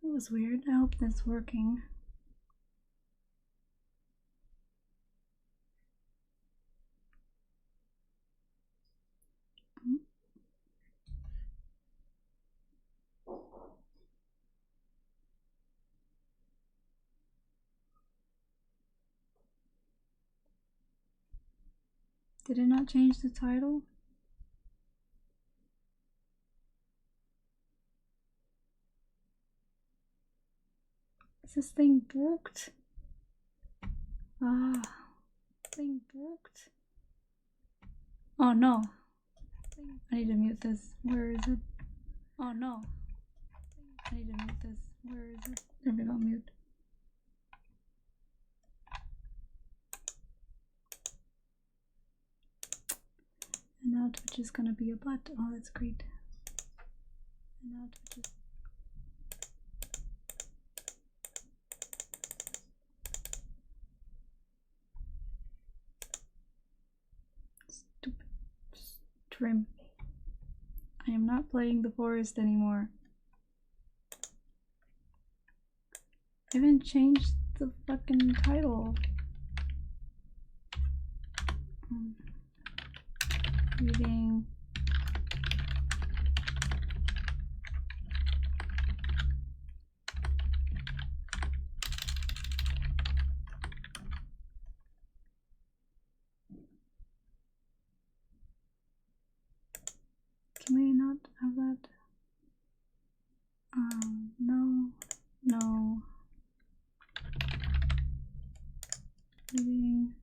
That was weird. I hope that's working. Did it not change the title? Is this thing booked? Ah, thing booked. Oh no. I need to mute this. Where is it? Oh no. I need to mute this. Where is it? There we go, mute. And now Twitch is gonna be a butt. Oh, that's great. And now Twitch is... Stupid trim. I am not playing the forest anymore. I haven't changed the fucking title. Reading. Can we not have that? No, no. Reading.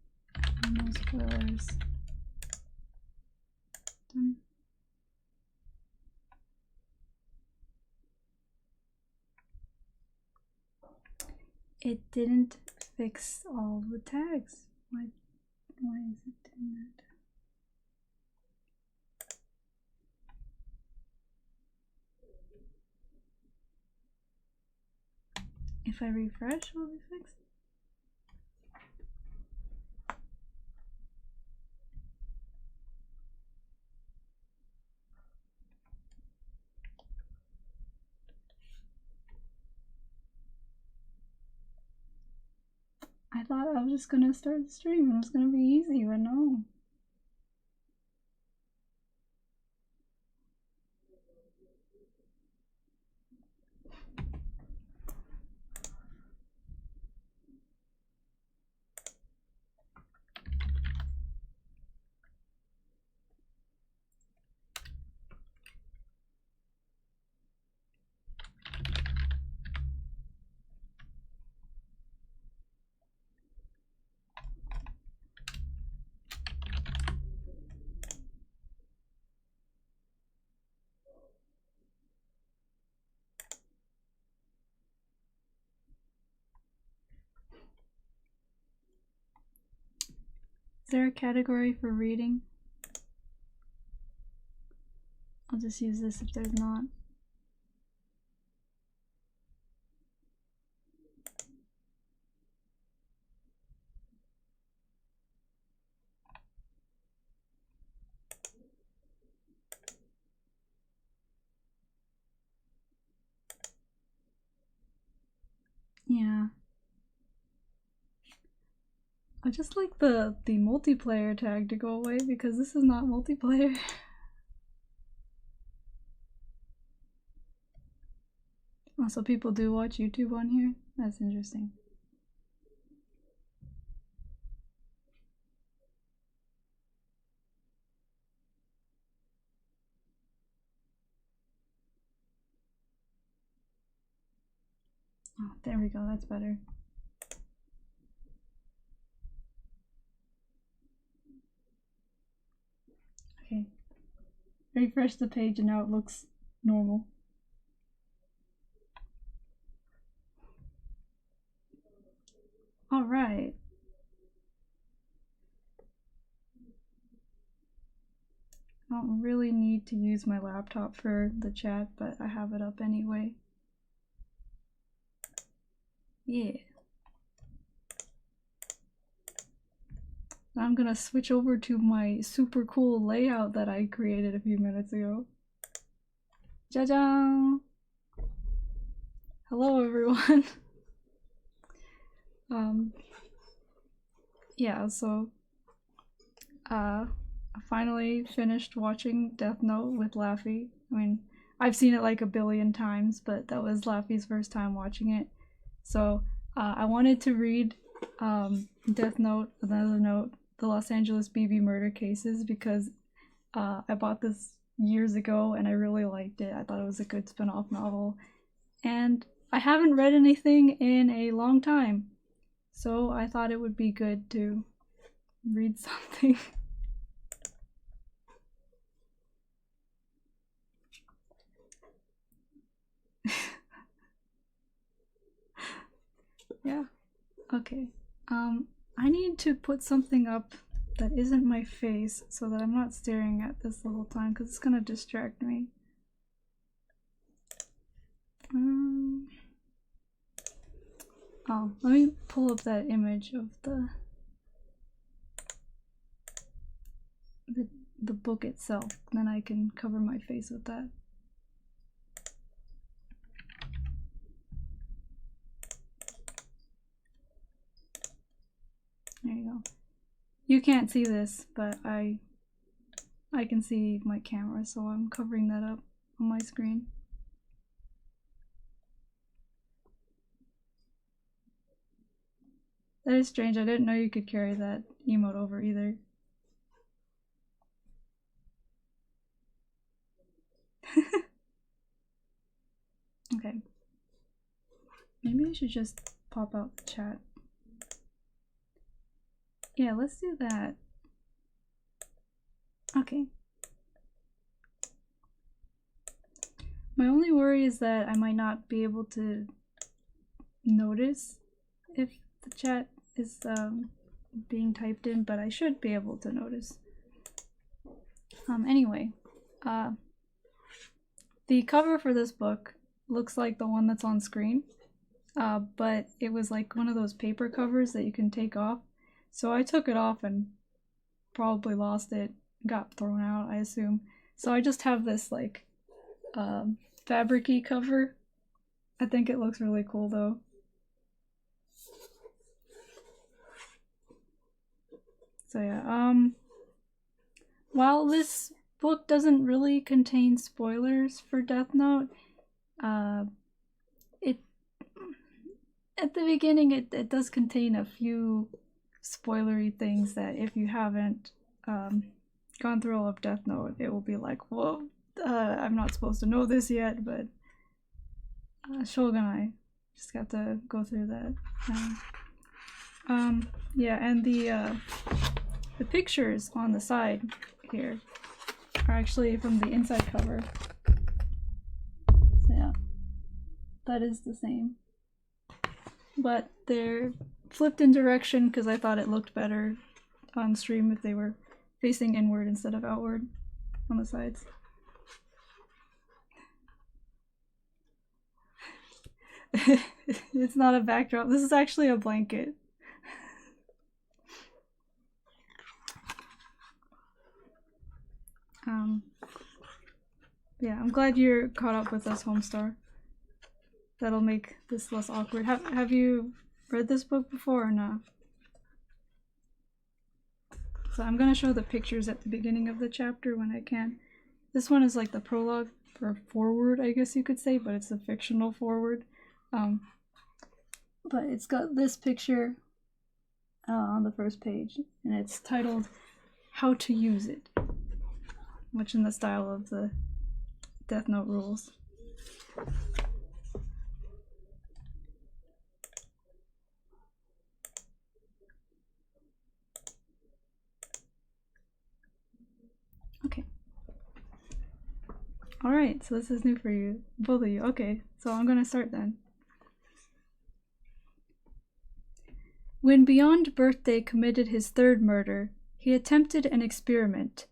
No spoilers. Done. It didn't fix all the tags. Why is it doing that? If I refresh, will it be fixed? I thought I was just gonna start the stream and it was gonna be easy, but no. Is there a category for reading? I'll just use this if there's not. Yeah. I just like the multiplayer tag to go away because this is not multiplayer. Also, people do watch YouTube on here? That's interesting. Oh, there we go, that's better. Okay. Refresh the page and now it looks normal. All right. I don't really need to use my laptop for the chat, but I have it up anyway. Yeah. I'm gonna switch over to my super cool layout that I created a few minutes ago. Jajang! Hello everyone. Yeah, so I finally finished watching Death Note with Laffy. I mean, I've seen it like a billion times, but that was Laffy's first time watching it. So I wanted to read Death Note, Another Note, the Los Angeles BB murder cases, because I bought this years ago and I really liked it. I thought it was a good spin-off novel. And I haven't read anything in a long time, so I thought it would be good to read something. Yeah. Okay. I need to put something up that isn't my face so that I'm not staring at this the whole time, because it's gonna distract me. Oh, let me pull up that image of the book itself, then I can cover my face with that. There you go. You can't see this, but I can see my camera, so I'm covering that up on my screen. That is strange. I didn't know you could carry that emote over either. Okay. Maybe I should just pop out the chat. Yeah, let's do that. Okay. My only worry is that I might not be able to notice if the chat is being typed in, but I should be able to notice. Anyway, the cover for this book looks like the one that's on screen, but it was like one of those paper covers that you can take off. So I took it off and probably lost it, got thrown out, I assume. So I just have this like fabric-y cover. I think it looks really cool though. So yeah, while this book doesn't really contain spoilers for Death Note, at the beginning it does contain a few spoilery things that if you haven't gone through all of Death Note, it will be like, whoa, I'm not supposed to know this yet, but Shogun and I just got to go through that. Yeah, and the pictures on the side here are actually from the inside cover. So yeah, that is the same. But they're flipped in direction because I thought it looked better on stream if they were facing inward instead of outward on the sides. It's not a backdrop. This is actually a blanket. Yeah, I'm glad you're caught up with us, Homestar. That'll make this less awkward. Have you read this book before or not? So I'm gonna show the pictures at the beginning of the chapter when I can. This one is like the prologue, or forward, I guess you could say, but it's a fictional forward. But it's got this picture on the first page, and it's titled "How to Use It," much in the style of the Death Note rules. Okay. Alright, so this is new for you, both of you. Okay, so I'm gonna start then. When Beyond Birthday committed his third murder, he attempted an experiment,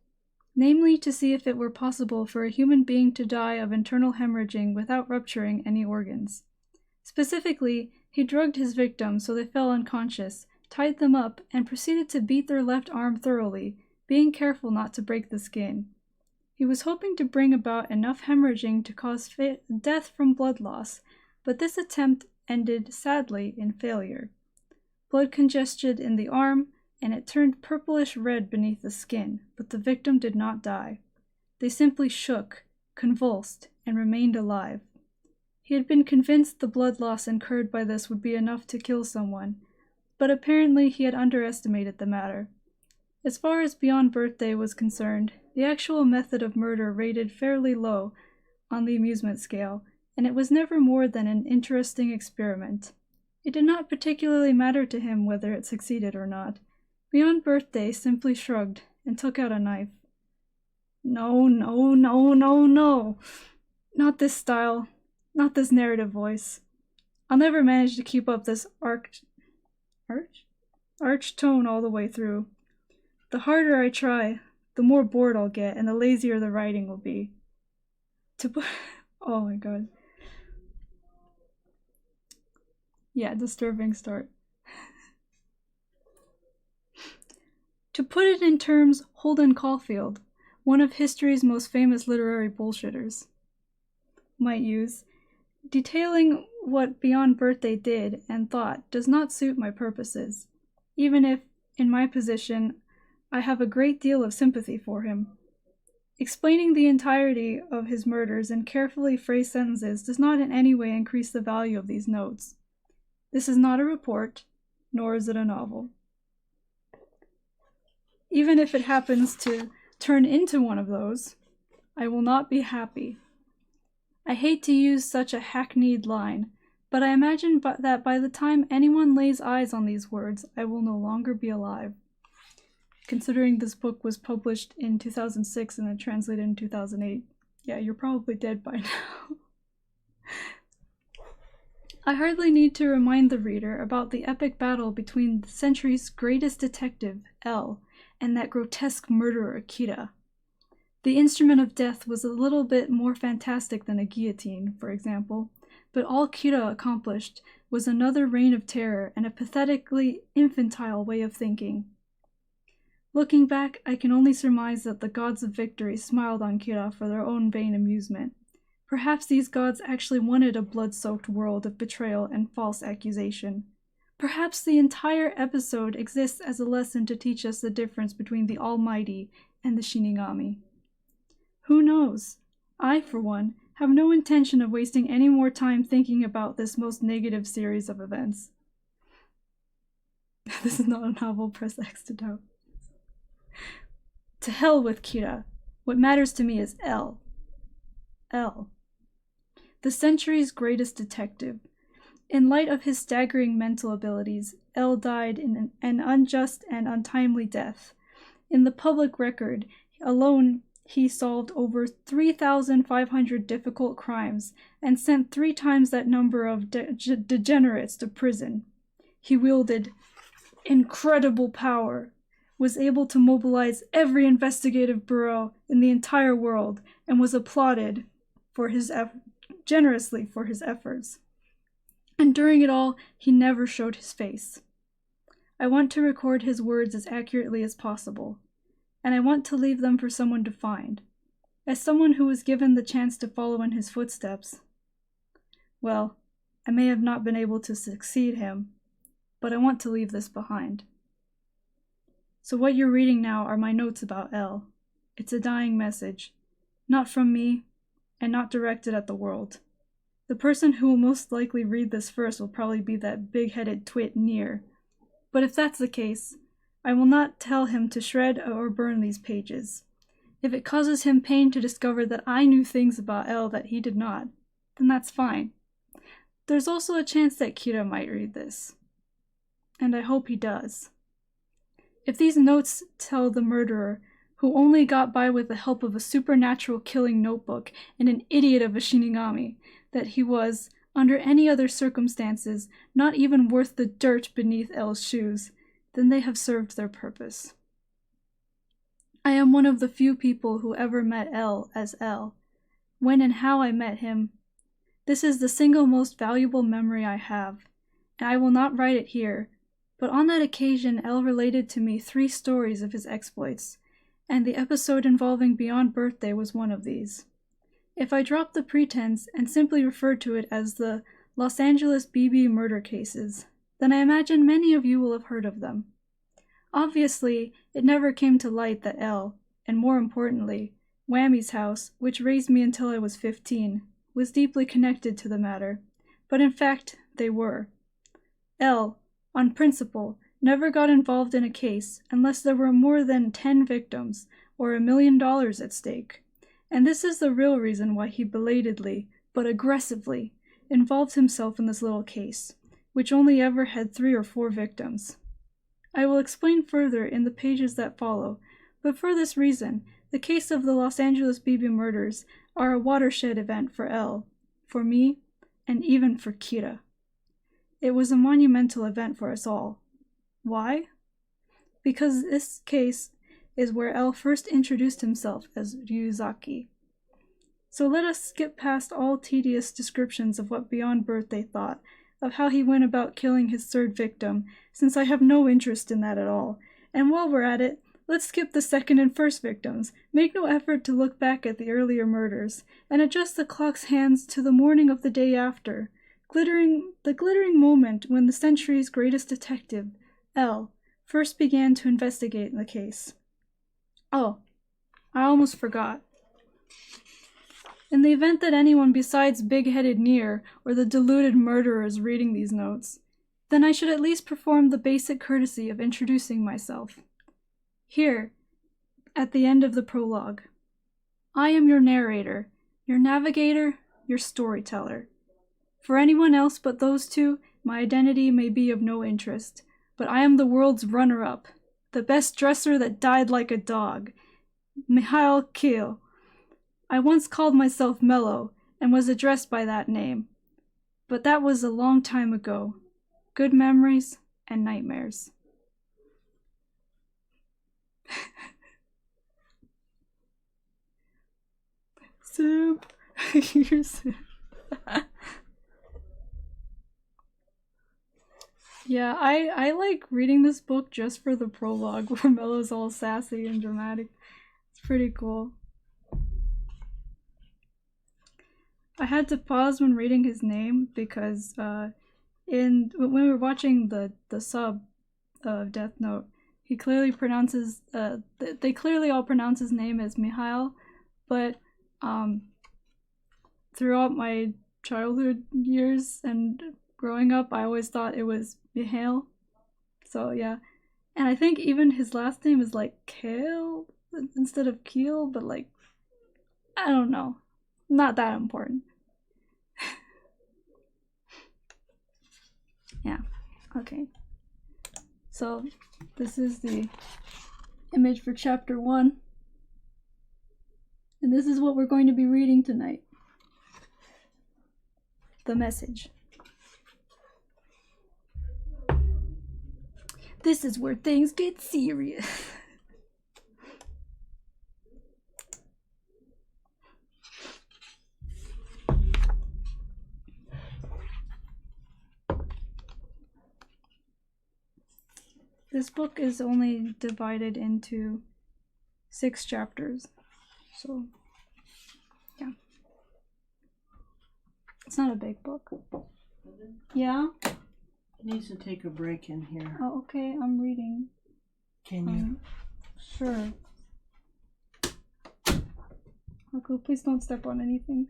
namely to see if it were possible for a human being to die of internal hemorrhaging without rupturing any organs. Specifically, he drugged his victims so they fell unconscious, tied them up, and proceeded to beat their left arm thoroughly, being careful not to break the skin. He was hoping to bring about enough hemorrhaging to cause death from blood loss, but this attempt ended sadly in failure. Blood congested in the arm, and it turned purplish red beneath the skin, but the victim did not die. They simply shook, convulsed, and remained alive. He had been convinced the blood loss incurred by this would be enough to kill someone, but apparently he had underestimated the matter. As far as Beyond Birthday was concerned, the actual method of murder rated fairly low on the amusement scale, and it was never more than an interesting experiment. It did not particularly matter to him whether it succeeded or not. Beyond Birthday simply shrugged and took out a knife. No, no, no, no, no. Not this style. Not this narrative voice. I'll never manage to keep up this arch tone all the way through. The harder I try, the more bored I'll get, and the lazier the writing will be. Oh my god. Yeah, disturbing start. To put it in terms, Holden Caulfield, one of history's most famous literary bullshitters, might use, detailing what Beyond Birthday did and thought does not suit my purposes, even if, in my position, I have a great deal of sympathy for him. Explaining the entirety of his murders in carefully phrased sentences does not in any way increase the value of these notes. This is not a report, nor is it a novel. Even if it happens to turn into one of those, I will not be happy. I hate to use such a hackneyed line, but I imagine that by the time anyone lays eyes on these words, I will no longer be alive. Considering this book was published in 2006 and then translated in 2008, yeah, you're probably dead by now. I hardly need to remind the reader about the epic battle between the century's greatest detective, L, and that grotesque murderer, Kira. The instrument of death was a little bit more fantastic than a guillotine, for example, but all Kira accomplished was another reign of terror and a pathetically infantile way of thinking. Looking back, I can only surmise that the gods of victory smiled on Kira for their own vain amusement. Perhaps these gods actually wanted a blood-soaked world of betrayal and false accusation. Perhaps the entire episode exists as a lesson to teach us the difference between the Almighty and the Shinigami. Who knows? I, for one, have no intention of wasting any more time thinking about this most negative series of events. This is not a novel, press X to doubt. To hell with Kira. What matters to me is L. L. The century's greatest detective. In light of his staggering mental abilities, L died in an unjust and untimely death. In the public record alone, he solved over 3,500 difficult crimes and sent 3 times that number of degenerates to prison. He wielded incredible power, was able to mobilize every investigative bureau in the entire world, and was applauded generously for his efforts. And during it all, he never showed his face. I want to record his words as accurately as possible, and I want to leave them for someone to find. As someone who was given the chance to follow in his footsteps, well, I may have not been able to succeed him, but I want to leave this behind. So what you're reading now are my notes about L. It's a dying message, not from me, and not directed at the world. The person who will most likely read this first will probably be that big-headed twit Near. But if that's the case, I will not tell him to shred or burn these pages. If it causes him pain to discover that I knew things about L that he did not, then that's fine. There's also a chance that Kira might read this. And I hope he does. If these notes tell the murderer, who only got by with the help of a supernatural killing notebook and an idiot of a Shinigami, that he was, under any other circumstances, not even worth the dirt beneath L's shoes, then they have served their purpose. I am one of the few people who ever met L as L. When and how I met him, this is the single most valuable memory I have, and I will not write it here, but on that occasion L related to me 3 stories of his exploits, and the episode involving Beyond Birthday was one of these. If I drop the pretense and simply refer to it as the Los Angeles BB murder cases, then I imagine many of you will have heard of them. Obviously, it never came to light that Elle, and more importantly, Whammy's house, which raised me until I was 15, was deeply connected to the matter, but in fact, they were. Elle, on principle, never got involved in a case unless there were more than 10 victims or $1 million at stake, and this is the real reason why he belatedly, but aggressively, involved himself in this little case, which only ever had 3 or 4 victims. I will explain further in the pages that follow, but for this reason, the case of the Los Angeles BB murders are a watershed event for Elle, for me, and even for Kira. It was a monumental event for us all. Why? Because this case is where Elle first introduced himself as Ryuzaki. So let us skip past all tedious descriptions of what Beyond Birthday thought, of how he went about killing his 3rd victim, since I have no interest in that at all. And while we're at it, let's skip the 2nd and 1st victims, make no effort to look back at the earlier murders, and adjust the clock's hands to the morning of the day after, the glittering moment when the century's greatest detective, Elle, first began to investigate the case. Oh, I almost forgot. In the event that anyone besides big-headed Near or the deluded murderer is reading these notes, then I should at least perform the basic courtesy of introducing myself. Here, at the end of the prologue, I am your narrator, your navigator, your storyteller. For anyone else but those two, my identity may be of no interest, but I am the world's runner-up, the best dresser that died like a dog, Mikhail Keel. I once called myself Mellow, and was addressed by that name. But that was a long time ago. Good memories and nightmares. Simp. You're simp. Yeah, I like reading this book just for the prologue where Mellow's all sassy and dramatic. It's pretty cool. I had to pause when reading his name because when we were watching the sub of Death Note, he clearly pronounces they clearly all pronounce his name as Mihail, but throughout my childhood years and growing up, I always thought it was Mihail. So yeah, and I think even his last name is like Kale instead of Keel, but like I don't know, not that important. Yeah, okay. So this is the image for chapter 1. And this is what we're going to be reading tonight. The message. This is where things get serious. This book is only divided into 6 chapters, so yeah. It's not a big book. Yeah? It needs to take a break in here. Oh, okay, I'm reading. Can you? Sure. Uncle, please don't step on anything.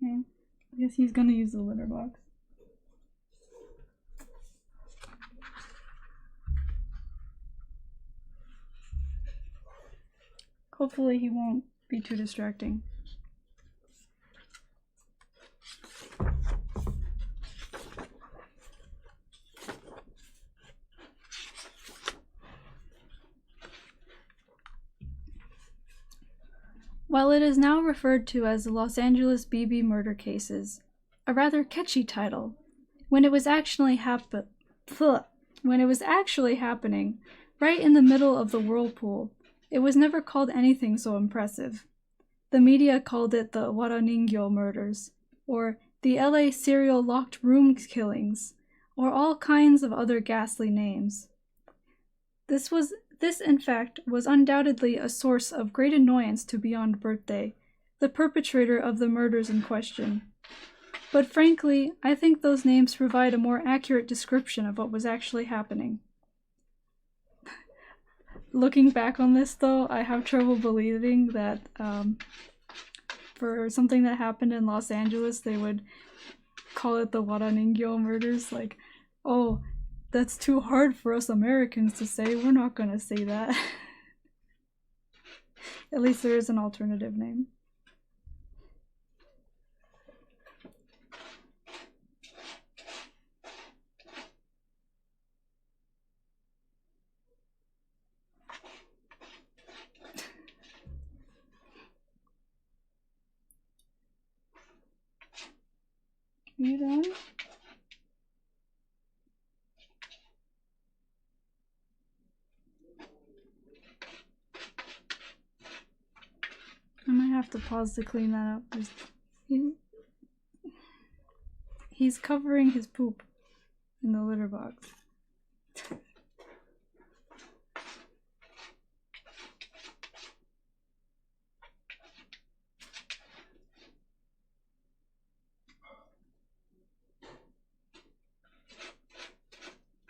Okay, I guess he's gonna use the litter box. Hopefully he won't be too distracting. While it is now referred to as the Los Angeles BB murder cases, a rather catchy title, when it was actually happening, right in the middle of the whirlpool, it was never called anything so impressive. The media called it the Waraningyo murders, or the LA serial locked room killings, or all kinds of other ghastly names. This was This, in fact, was undoubtedly a source of great annoyance to Beyond Birthday, the perpetrator of the murders in question. But frankly, I think those names provide a more accurate description of what was actually happening. Looking back on this, though, I have trouble believing that for something that happened in Los Angeles, they would call it the Waraningyo murders. Like, oh, that's too hard for us Americans to say. We're not gonna say that. At least there is an alternative name. You done? I might have to pause to clean that up. He's covering his poop in the litter box.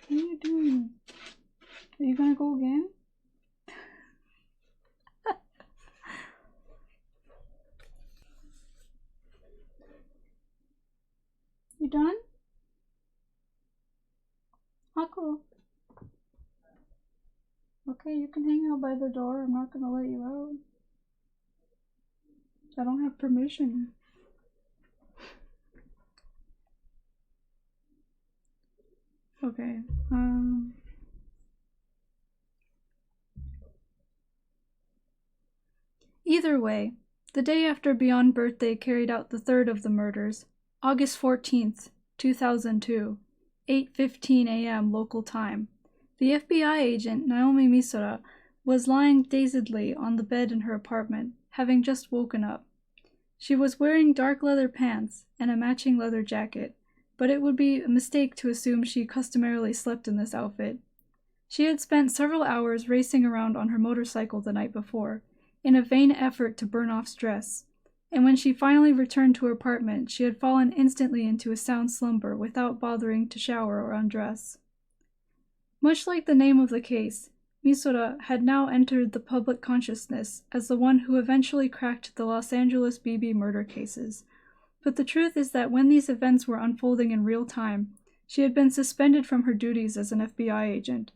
What are you doing? Are you gonna go again? You done? Ako. Okay, you can hang out by the door. I'm not gonna let you out. I don't have permission. Okay, Either way, the day after Beyond Birthday carried out the third of the murders, August 14th, 2002, 8:15 a.m. local time, the FBI agent Naomi Misora was lying dazedly on the bed in her apartment, having just woken up. She was wearing dark leather pants and a matching leather jacket, but it would be a mistake to assume she customarily slept in this outfit. She had spent several hours racing around on her motorcycle the night before, in a vain effort to burn off stress, and when she finally returned to her apartment, she had fallen instantly into a sound slumber without bothering to shower or undress. Much like the name of the case, Misora had now entered the public consciousness as the one who eventually cracked the Los Angeles BB murder cases. But the truth is that when these events were unfolding in real time, she had been suspended from her duties as an FBI agent.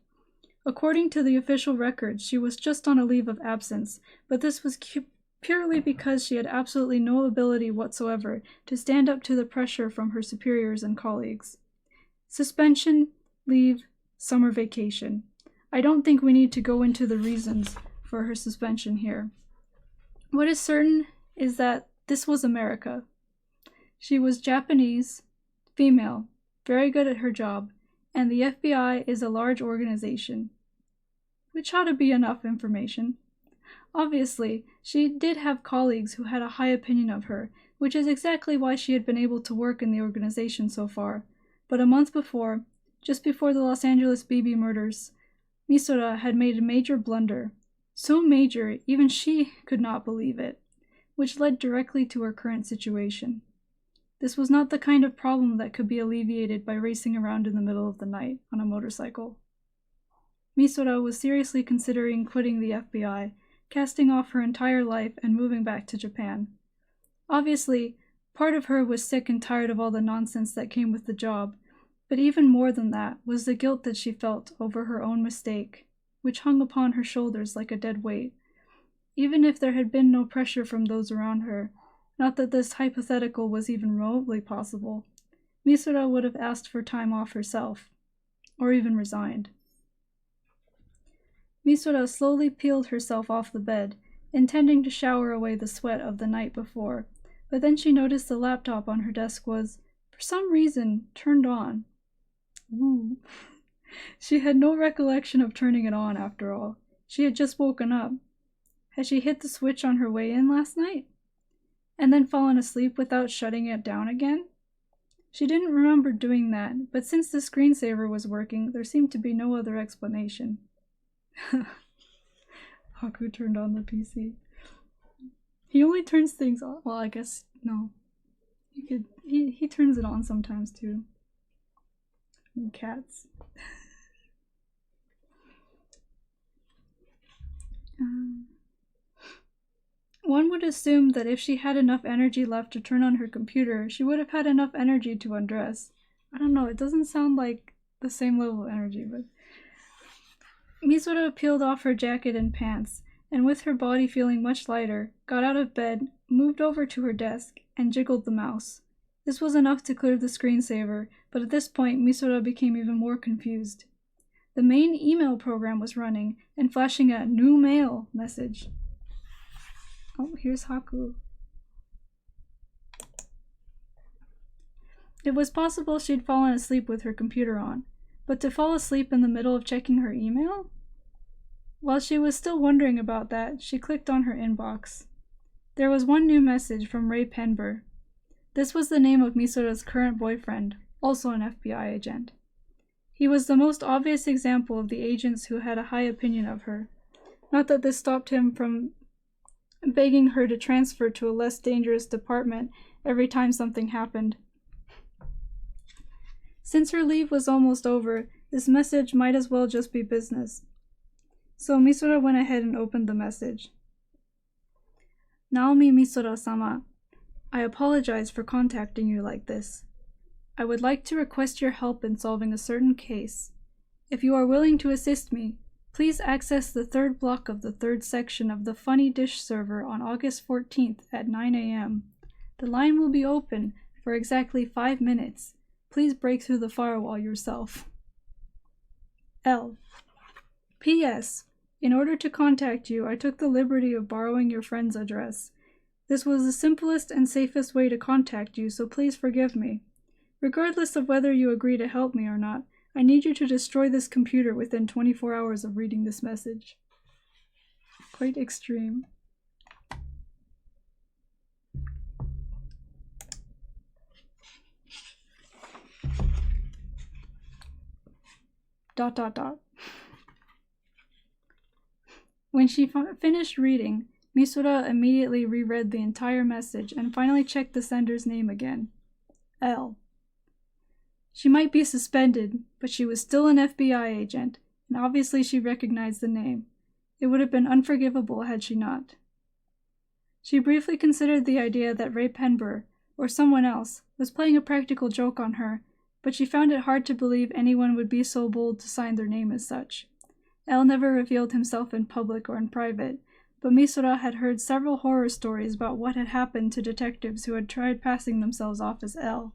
According to the official records, she was just on a leave of absence, but this was purely because she had absolutely no ability whatsoever to stand up to the pressure from her superiors and colleagues. Suspension, leave, summer vacation. I don't think we need to go into the reasons for her suspension here. What is certain is that this was America. She was Japanese, female, very good at her job, and the FBI is a large organization. Which ought to be enough information. Obviously, she did have colleagues who had a high opinion of her, which is exactly why she had been able to work in the organization so far. But a month before, just before the Los Angeles BB murders, Misora had made a major blunder. So major, even she could not believe it, which led directly to her current situation. This was not the kind of problem that could be alleviated by racing around in the middle of the night on a motorcycle. Misora was seriously considering quitting the FBI, casting off her entire life and moving back to Japan. Obviously, part of her was sick and tired of all the nonsense that came with the job, but even more than that was the guilt that she felt over her own mistake, which hung upon her shoulders like a dead weight. Even if there had been no pressure from those around her, not that this hypothetical was even remotely possible, Misora would have asked for time off herself, or even resigned. Misora slowly peeled herself off the bed, intending to shower away the sweat of the night before, but then she noticed the laptop on her desk was, for some reason, turned on. Ooh. She had no recollection of turning it on, after all. She had just woken up. Had she hit the switch on her way in last night? And then fallen asleep without shutting it down again? She didn't remember doing that, but since the screensaver was working, there seemed to be no other explanation. Haku turned on the PC. He only turns things on. Well, I guess no. He turns it on sometimes too. And cats. One would assume that if she had enough energy left to turn on her computer, she would have had enough energy to undress. I don't know, it doesn't sound like the same level of energy, but... Misora peeled off her jacket and pants, and with her body feeling much lighter, got out of bed, moved over to her desk, and jiggled the mouse. This was enough to clear the screensaver, but at this point Misora became even more confused. The main email program was running and flashing a new mail message. Oh, here's Haku. It was possible she'd fallen asleep with her computer on, but to fall asleep in the middle of checking her email? While she was still wondering about that, she clicked on her inbox. There was one new message from Ray Penber. This was the name of Misora's current boyfriend, also an FBI agent. He was the most obvious example of the agents who had a high opinion of her. Not that this stopped him from begging her to transfer to a less dangerous department every time something happened. Since her leave was almost over, this message might as well just be business. So Misora went ahead and opened the message. Naomi Misora-sama, I apologize for contacting you like this. I would like to request your help in solving a certain case. If you are willing to assist me, please access the third block of the third section of the Funny Dish server on August 14th at 9 a.m. The line will be open for exactly 5 minutes. Please break through the firewall yourself. L. P.S. In order to contact you, I took the liberty of borrowing your friend's address. This was the simplest and safest way to contact you, so please forgive me. Regardless of whether you agree to help me or not, I need you to destroy this computer within 24 hours of reading this message. Quite extreme. ... When she finished reading, Misora immediately reread the entire message and finally checked the sender's name again. L. She might be suspended, but she was still an FBI agent, and obviously she recognized the name. It would have been unforgivable had she not. She briefly considered the idea that Ray Penber, or someone else, was playing a practical joke on her, but she found it hard to believe anyone would be so bold to sign their name as such. L never revealed himself in public or in private, but Misora had heard several horror stories about what had happened to detectives who had tried passing themselves off as L.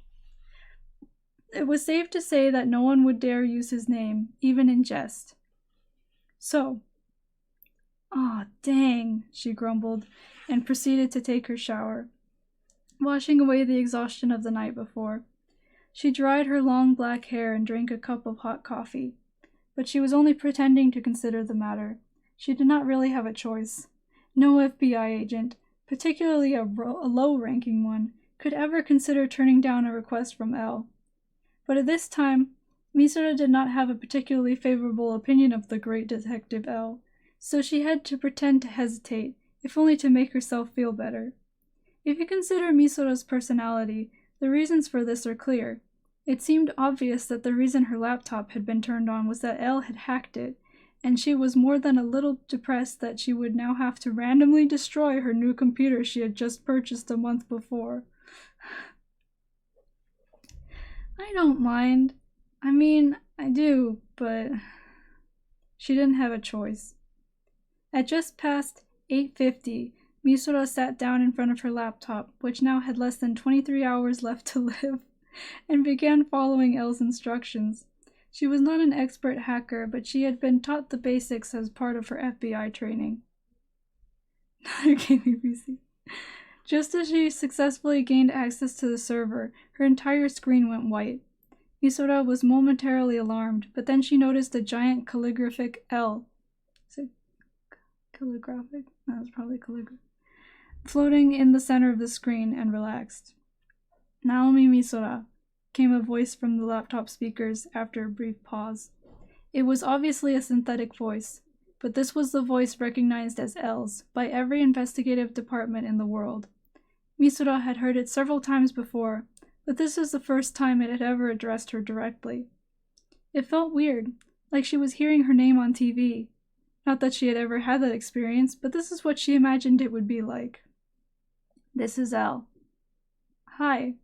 It was safe to say that no one would dare use his name, even in jest. So, "Aw, dang," she grumbled, and proceeded to take her shower, washing away the exhaustion of the night before. She dried her long black hair and drank a cup of hot coffee. But she was only pretending to consider the matter. She did not really have a choice. No FBI agent, particularly a low-ranking one, could ever consider turning down a request from L. But at this time, Misora did not have a particularly favorable opinion of the great detective L, so she had to pretend to hesitate, if only to make herself feel better. If you consider Misora's personality, the reasons for this are clear. It seemed obvious that the reason her laptop had been turned on was that L had hacked it, and she was more than a little depressed that she would now have to randomly destroy her new computer she had just purchased a month before. I don't mind. I mean, I do, but... She didn't have a choice. At just past 8:50, Misora sat down in front of her laptop, which now had less than 23 hours left to live, and began following L's instructions. She was not an expert hacker, but she had been taught the basics as part of her FBI training. Just as she successfully gained access to the server, her entire screen went white. Misora was momentarily alarmed, but then she noticed a giant calligraphic L. Is it calligraphic? That was probably calligraphic. Floating in the center of the screen, and relaxed. Naomi Misora, came a voice from the laptop speakers after a brief pause. It was obviously a synthetic voice. but this was the voice recognized as L's by every investigative department in the world. Misora had heard it several times before, but this was the first time it had ever addressed her directly. It felt weird, like she was hearing her name on TV. Not that she had ever had that experience, but this is what she imagined it would be like. "This is L." "Hi,"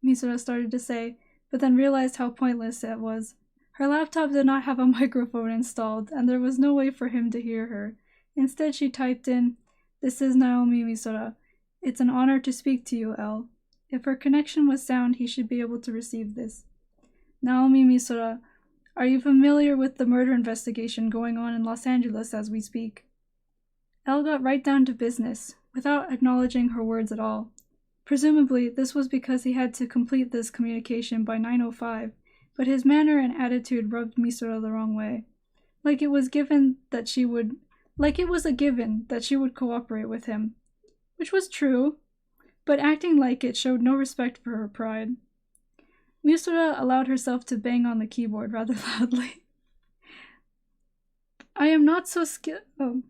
Misora started to say, but then realized how pointless it was. Her laptop did not have a microphone installed, and there was no way for him to hear her. Instead, she typed in, "This is Naomi Misora. It's an honor to speak to you, L." If her connection was sound, he should be able to receive this. "Naomi Misora, are you familiar with the murder investigation going on in Los Angeles as we speak?" L got right down to business, without acknowledging her words at all. Presumably, this was because he had to complete this communication by 9:05, but his manner and attitude rubbed Misora the wrong way. Like it was a given that she would cooperate with him. Which was true, but acting like it showed no respect for her pride. Misora allowed herself to bang on the keyboard rather loudly. "I am not so skilled." Oh.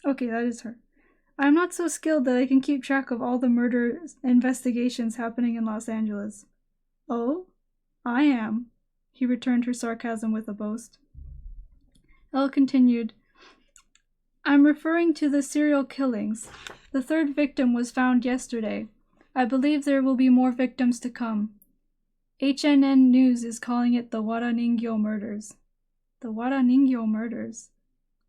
Okay, that is her. "I'm not so skilled that I can keep track of all the murder investigations happening in Los Angeles." "Oh? I am," he returned her sarcasm with a boast. Elle continued, "I'm referring to the serial killings. The third victim was found yesterday. I believe there will be more victims to come. HNN News is calling it the Waraningyo murders." The Waraningyo murders?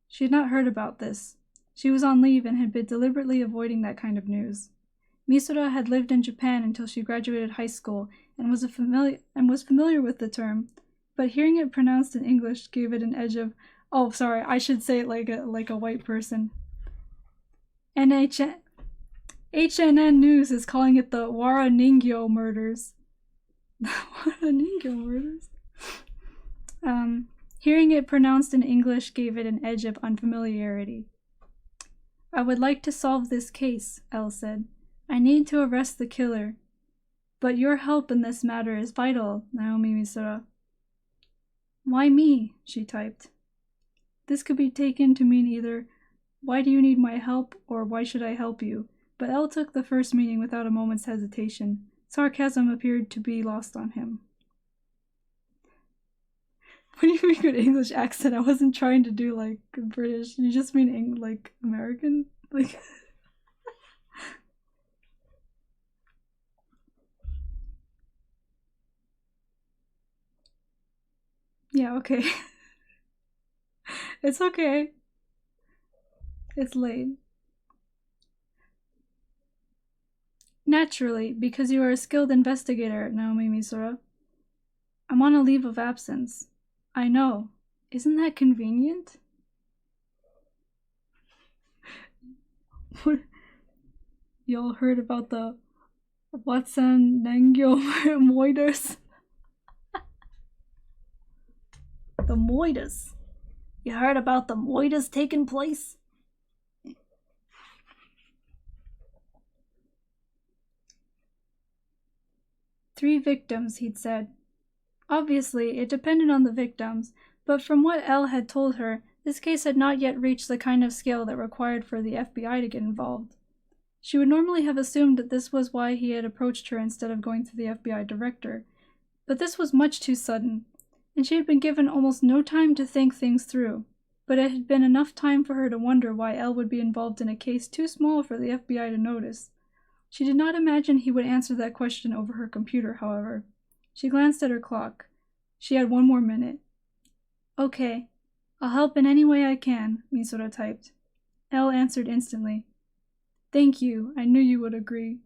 She had not heard about this. She was on leave and had been deliberately avoiding that kind of news. Misora had lived in Japan until she graduated high school and was familiar with the term, but hearing it pronounced in English gave it an edge of, oh, sorry, I should say it like a white person. HNN News is calling it the Waraningyo murders. Waraningyo murders? Hearing it pronounced in English gave it an edge of unfamiliarity. "I would like to solve this case," Elle said. "I need to arrest the killer. But your help in this matter is vital, Naomi Misora." "Why me?" she typed. This could be taken to mean either, "Why do you need my help?" or "Why should I help you?" But Elle took the first meaning without a moment's hesitation. Sarcasm appeared to be lost on him. What do you mean good English accent? I wasn't trying to do like British. You just mean like American? Like yeah, okay. It's okay. It's late. "Naturally, because you are a skilled investigator, Naomi Misora." "I'm on a leave of absence." "I know. Isn't that convenient?" Y'all heard about the Watson Nangyo moiders? The moiders. You heard about the moiders taking place? "3 victims," he'd said. Obviously, it depended on the victims, but from what Elle had told her, this case had not yet reached the kind of scale that required for the FBI to get involved. She would normally have assumed that this was why he had approached her instead of going to the FBI director, but this was much too sudden, and she had been given almost no time to think things through. But it had been enough time for her to wonder why Elle would be involved in a case too small for the FBI to notice. She did not imagine he would answer that question over her computer, however. She glanced at her clock. She had 1 more minute. "Okay. I'll help in any way I can," Misora typed. Elle answered instantly. "Thank you. I knew you would agree."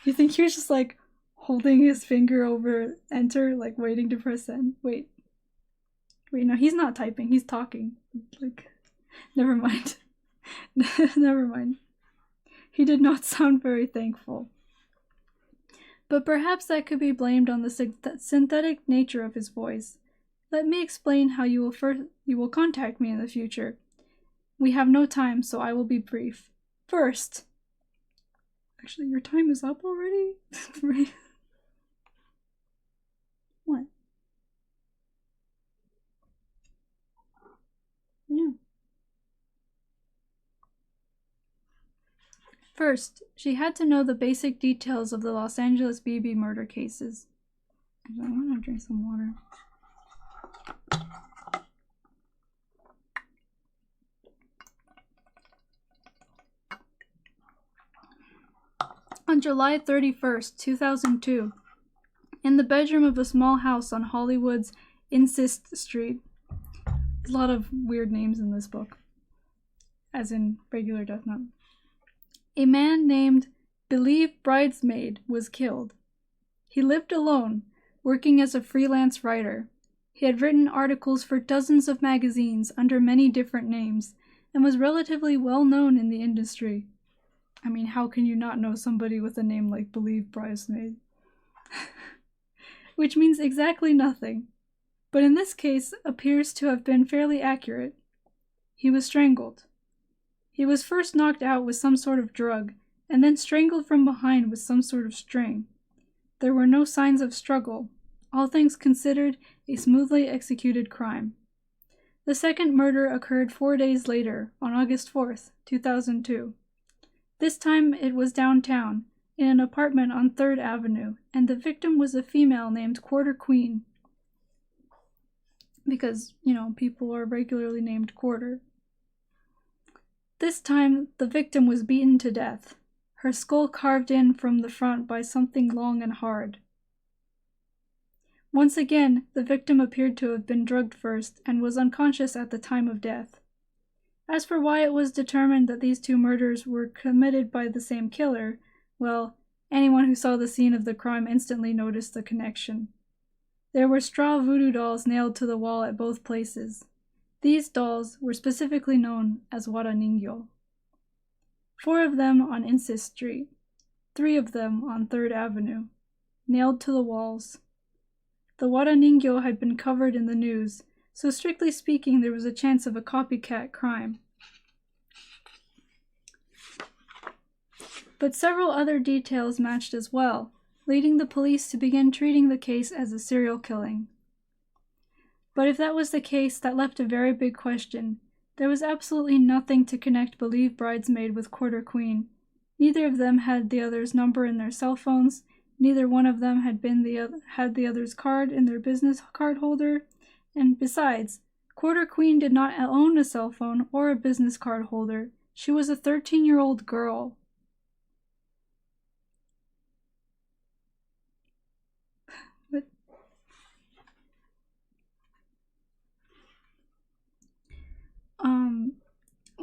You think he was just like holding his finger over enter, like waiting to press send? Wait, no, he's not typing. He's talking. Like, never mind. Never mind. He did not sound very thankful. But perhaps that could be blamed on the synthetic nature of his voice. "Let me explain how you will contact me in the future. We have no time, so I will be brief. First..." Actually, your time is up already? What? First, she had to know the basic details of the Los Angeles BB murder cases. I want to drink some water. On July 31st, 2002, in the bedroom of a small house on Hollywood's Insist Street. A lot of weird names in this book, as in regular Death Note. A man named Believe Bridesmaid was killed. He lived alone, working as a freelance writer. He had written articles for dozens of magazines under many different names, and was relatively well known in the industry. I mean, how can you not know somebody with a name like Believe Bridesmaid? Which means exactly nothing, but in this case appears to have been fairly accurate. He was strangled. He was first knocked out with some sort of drug, and then strangled from behind with some sort of string. There were no signs of struggle. All things considered, a smoothly executed crime. The second murder occurred 4 days later, on August 4th, 2002. This time it was downtown, in an apartment on 3rd Avenue, and the victim was a female named Quarter Queen. Because, people are regularly named Quarter. This time, the victim was beaten to death, her skull carved in from the front by something long and hard. Once again, the victim appeared to have been drugged first and was unconscious at the time of death. As for why it was determined that these two murders were committed by the same killer, well, anyone who saw the scene of the crime instantly noticed the connection. There were straw voodoo dolls nailed to the wall at both places. These dolls were specifically known as Wara Ningyo. 4 of them on Insist Street, 3 of them on 3rd Avenue, nailed to the walls. The Wara Ningyo had been covered in the news, so strictly speaking there was a chance of a copycat crime. But several other details matched as well, leading the police to begin treating the case as a serial killing. But if that was the case, that left a very big question. There was absolutely nothing to connect Believe Bridesmaid with Quarter Queen. Neither of them had the other's number in their cell phones. Neither one of them had the other's card in their business card holder. And besides, Quarter Queen did not own a cell phone or a business card holder. She was a 13-year-old girl.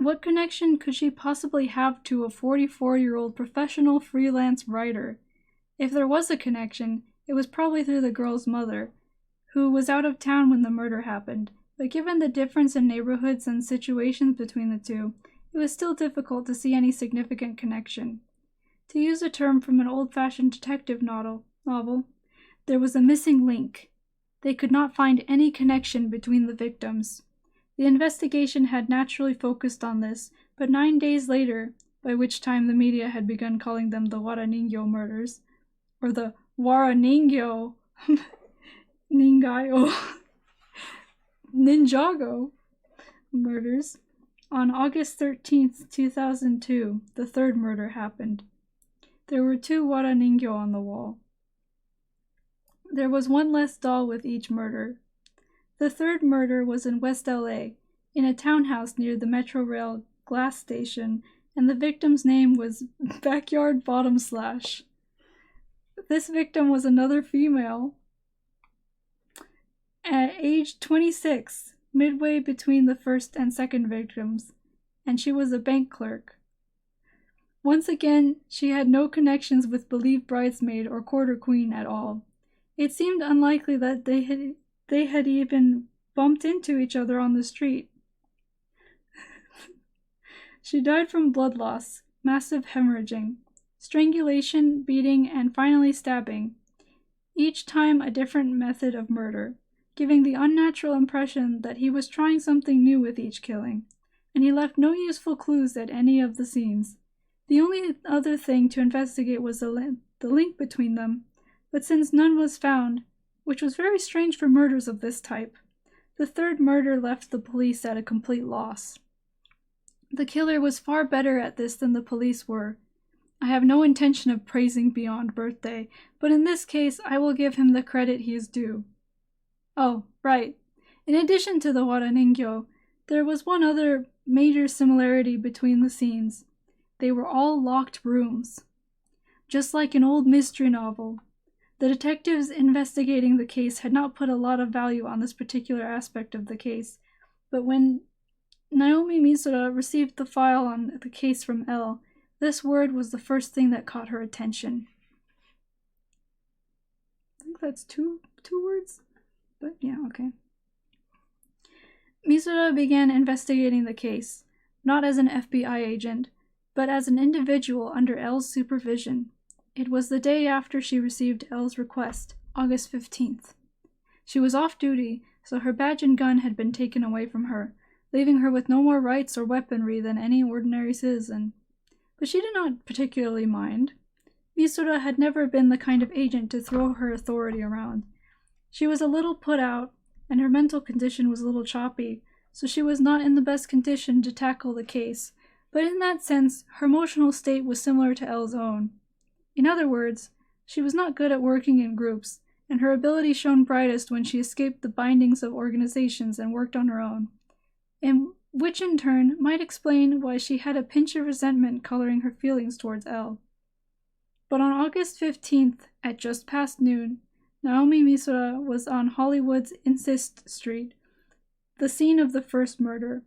What connection could she possibly have to a 44-year-old professional freelance writer? If there was a connection, it was probably through the girl's mother, who was out of town when the murder happened, but given the difference in neighborhoods and situations between the two, it was still difficult to see any significant connection. To use a term from an old-fashioned detective novel, there was a missing link. They could not find any connection between the victims. The investigation had naturally focused on this, but 9 days later, by which time the media had begun calling them the Wara Ningyo murders, or the Wara Ningyo Ninjago murders, on August 13th, 2002, the third murder happened. There were 2 Wara Ningyo on the wall. There was 1 less doll with each murder. The third murder was in West LA, in a townhouse near the Metro Rail glass station, and the victim's name was Backyard Bottom Slash. This victim was another female, at age 26, midway between the first and second victims, and she was a bank clerk. Once again, she had no connections with Believe Bridesmaid or Quarter Queen at all. It seemed unlikely that they had even bumped into each other on the street. She died from blood loss, massive hemorrhaging, strangulation, beating, and finally stabbing, each time a different method of murder, giving the unnatural impression that he was trying something new with each killing, and he left no useful clues at any of the scenes. The only other thing to investigate was the link between them, but since none was found, which was very strange for murders of this type, the third murder left the police at a complete loss. The killer was far better at this than the police were. I have no intention of praising beyond birthday, but in this case I will give him the credit he is due. Oh, right. In addition to the Waraningyo, there was one other major similarity between the scenes. They were all locked rooms. Just like an old mystery novel. The detectives investigating the case had not put a lot of value on this particular aspect of the case, but when Naomi Misura received the file on the case from L, this word was the first thing that caught her attention. I think that's two words, but yeah, okay. Misura began investigating the case, not as an FBI agent, but as an individual under L's supervision. It was the day after she received L's request, August 15th. She was off duty, so her badge and gun had been taken away from her, leaving her with no more rights or weaponry than any ordinary citizen. But she did not particularly mind. Misura had never been the kind of agent to throw her authority around. She was a little put out, and her mental condition was a little choppy, so she was not in the best condition to tackle the case, but in that sense, her emotional state was similar to L's own. In other words, she was not good at working in groups, and her ability shone brightest when she escaped the bindings of organizations and worked on her own, and which in turn might explain why she had a pinch of resentment coloring her feelings towards L. But on August 15th, at just past noon, Naomi Misura was on Hollywood's Insist Street, the scene of the first murder.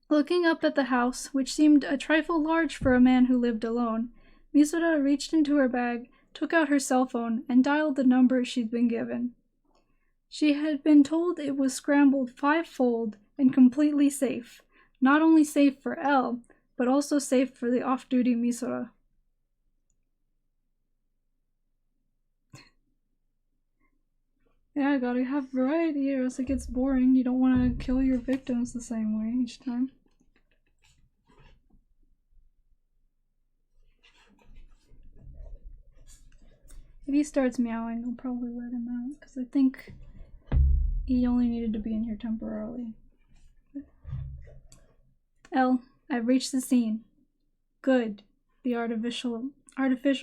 Looking up at the house, which seemed a trifle large for a man who lived alone, Misura reached into her bag, took out her cell phone, and dialed the number she'd been given. She had been told it was scrambled 5-fold and completely safe. Not only safe for L, but also safe for the off-duty Misura. Yeah, gotta have variety or else it gets boring. You don't want to kill your victims the same way each time. If he starts meowing, I'll probably let him out, because I think he only needed to be in here temporarily. L, I've reached the scene. Good, the artificial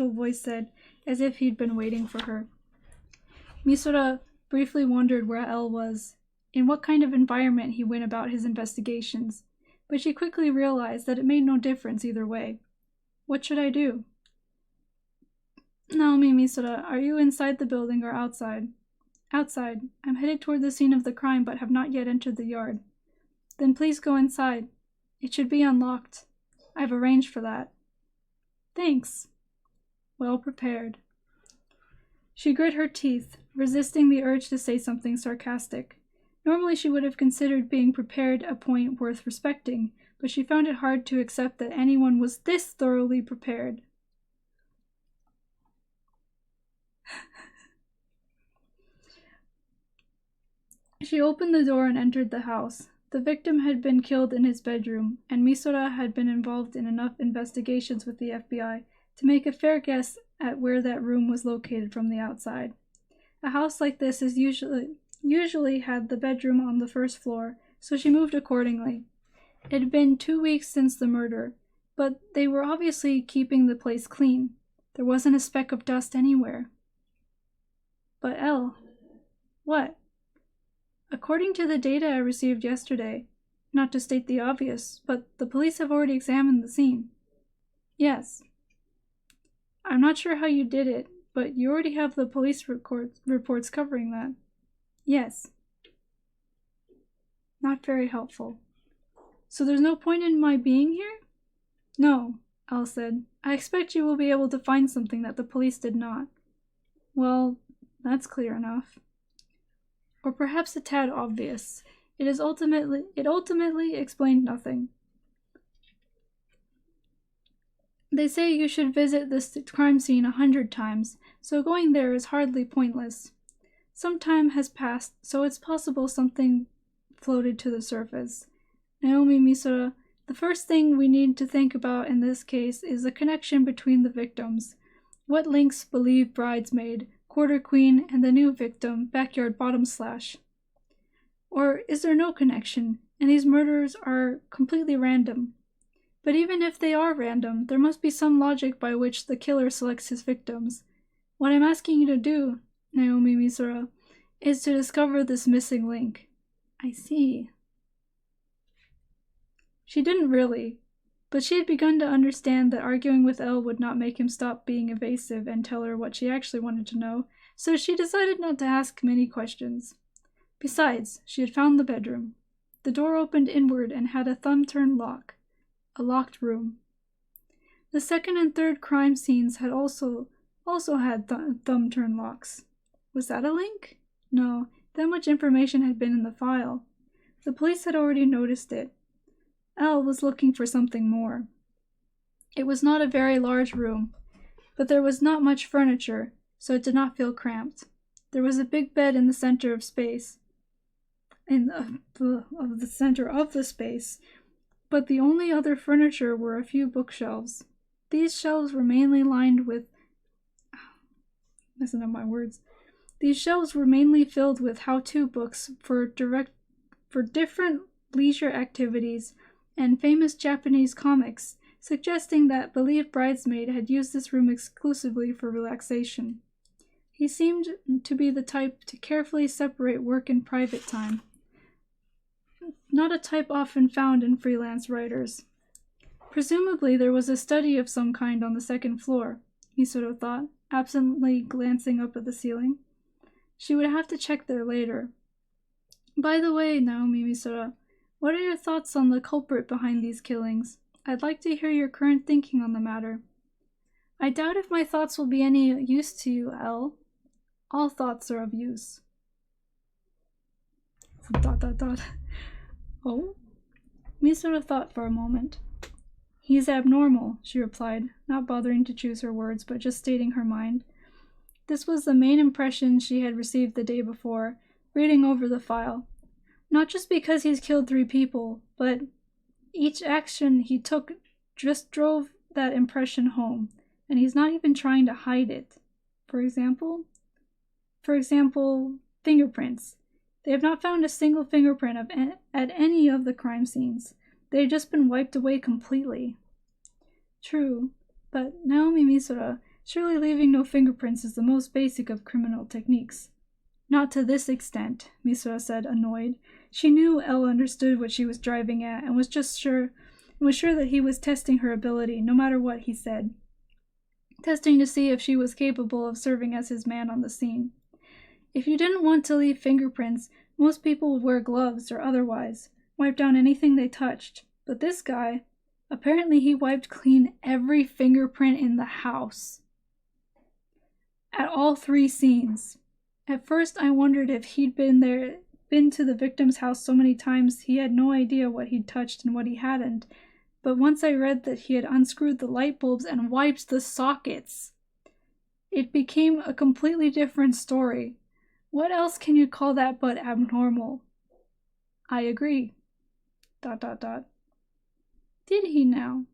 voice said, as if he'd been waiting for her. Misura briefly wondered where L was, in what kind of environment he went about his investigations, but she quickly realized that it made no difference either way. What should I do? Naomi Misura, are you inside the building or outside? Outside. I'm headed toward the scene of the crime but have not yet entered the yard. Then please go inside. It should be unlocked. I've arranged for that. Thanks. Well prepared. She grit her teeth, resisting the urge to say something sarcastic. Normally she would have considered being prepared a point worth respecting, but she found it hard to accept that anyone was this thoroughly prepared. She opened the door and entered the house. The victim had been killed in his bedroom, and Misura had been involved in enough investigations with the FBI to make a fair guess at where that room was located from the outside. A house like this is usually had the bedroom on the first floor, so she moved accordingly. It had been 2 weeks since the murder, but they were obviously keeping the place clean. There wasn't a speck of dust anywhere. But Elle, what? According to the data I received yesterday, not to state the obvious, but the police have already examined the scene. Yes. I'm not sure how you did it, but you already have the police reports covering that. Yes. Not very helpful. So there's no point in my being here? No, Elle said. I expect you will be able to find something that the police did not. Well, that's clear enough. Or perhaps a tad obvious. It ultimately explained nothing. They say you should visit this crime scene 100 times, so going there is hardly pointless. Some time has passed, so it's possible something floated to the surface. Naomi Misura, the first thing we need to think about in this case is the connection between the victims. What links believe bridesmaid, quarter queen, and the new victim, backyard bottom slash? Or is there no connection, and these murders are completely random? But even if they are random, there must be some logic by which the killer selects his victims. What I'm asking you to do, Naomi Misora, is to discover this missing link. I see. She didn't really, but she had begun to understand that arguing with Elle would not make him stop being evasive and tell her what she actually wanted to know, so she decided not to ask many questions. Besides, she had found the bedroom. The door opened inward and had a thumb-turn lock. A locked room. The second and third crime scenes had also had thumb-turn locks. Was that a link? No, that much information had been in the file. The police had already noticed it. Elle was looking for something more. It was not a very large room, but there was not much furniture, so it did not feel cramped. There was a big bed in the center of space, but the only other furniture were a few bookshelves. These shelves were mainly lined with These shelves were mainly filled with how-to books for different leisure activities and famous Japanese comics, suggesting that believed bridesmaid had used this room exclusively for relaxation. He seemed to be the type to carefully separate work and private time. Not a type often found in freelance writers. Presumably there was a study of some kind on the second floor, he sort of thought, absently glancing up at the ceiling. She would have to check there later. By the way, Naomi Misora, what are your thoughts on the culprit behind these killings? I'd like to hear your current thinking on the matter. I doubt if my thoughts will be any use to you, Elle. All thoughts are of use. ... Oh? Misora thought for a moment. He's abnormal, she replied, not bothering to choose her words, but just stating her mind. This was the main impression she had received the day before, reading over the file. Not just because he's killed 3 people, but each action he took just drove that impression home, and he's not even trying to hide it. For example, fingerprints. They have not found a single fingerprint at any of the crime scenes. They have just been wiped away completely. True, but Naomi Misora, surely leaving no fingerprints is the most basic of criminal techniques. Not to this extent, Misora said, annoyed. She knew Elle understood what she was driving at and was sure that he was testing her ability, no matter what he said. Testing to see if she was capable of serving as his man on the scene. If you didn't want to leave fingerprints, most people would wear gloves or otherwise, wipe down anything they touched. But this guy, apparently he wiped clean every fingerprint in the house. At all 3 scenes. At first I wondered if he'd been to the victim's house so many times he had no idea what he'd touched and what he hadn't. But once I read that he had unscrewed the light bulbs and wiped the sockets, it became a completely different story. What else can you call that but abnormal? I agree. ... Did he now?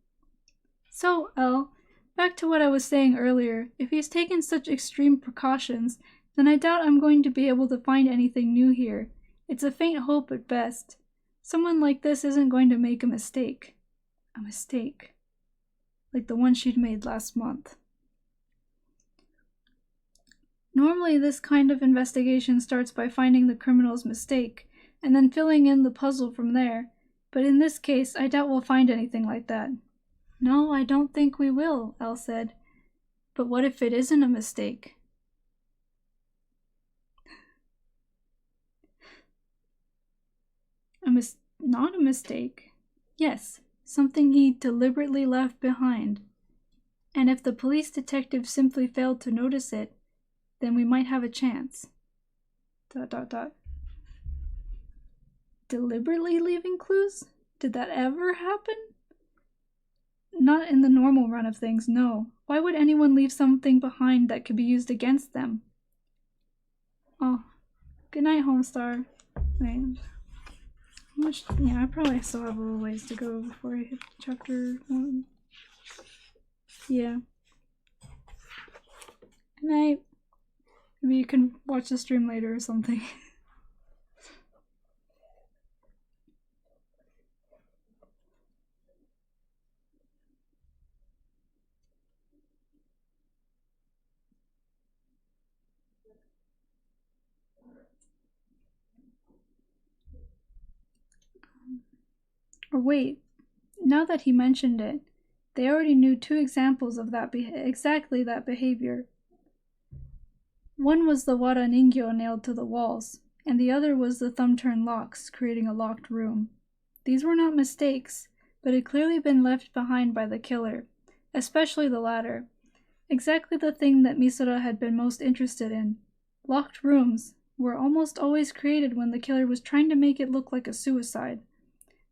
So, Elle, back to what I was saying earlier, if he's taken such extreme precautions, then I doubt I'm going to be able to find anything new here. It's a faint hope at best. Someone like this isn't going to make a mistake. A mistake. Like the one she'd made last month. Normally, this kind of investigation starts by finding the criminal's mistake, and then filling in the puzzle from there. But in this case, I doubt we'll find anything like that. No, I don't think we will, Elle said. But what if it isn't a mistake? Not a mistake. Yes, something he deliberately left behind. And if the police detective simply failed to notice it, then we might have a chance. ... Deliberately leaving clues? Did that ever happen? Not in the normal run of things, no. Why would anyone leave something behind that could be used against them? Oh, good night, Homestar. Wait. Yeah, I probably still have a little ways to go before I hit chapter 1. Yeah. Good night. Maybe you can watch the stream later or something. Or wait, now that he mentioned it, they already knew 2 examples of exactly that behavior. One was the wara ningyo nailed to the walls, and the other was the thumb-turn locks, creating a locked room. These were not mistakes, but had clearly been left behind by the killer, especially the latter. Exactly the thing that Misora had been most interested in. Locked rooms were almost always created when the killer was trying to make it look like a suicide.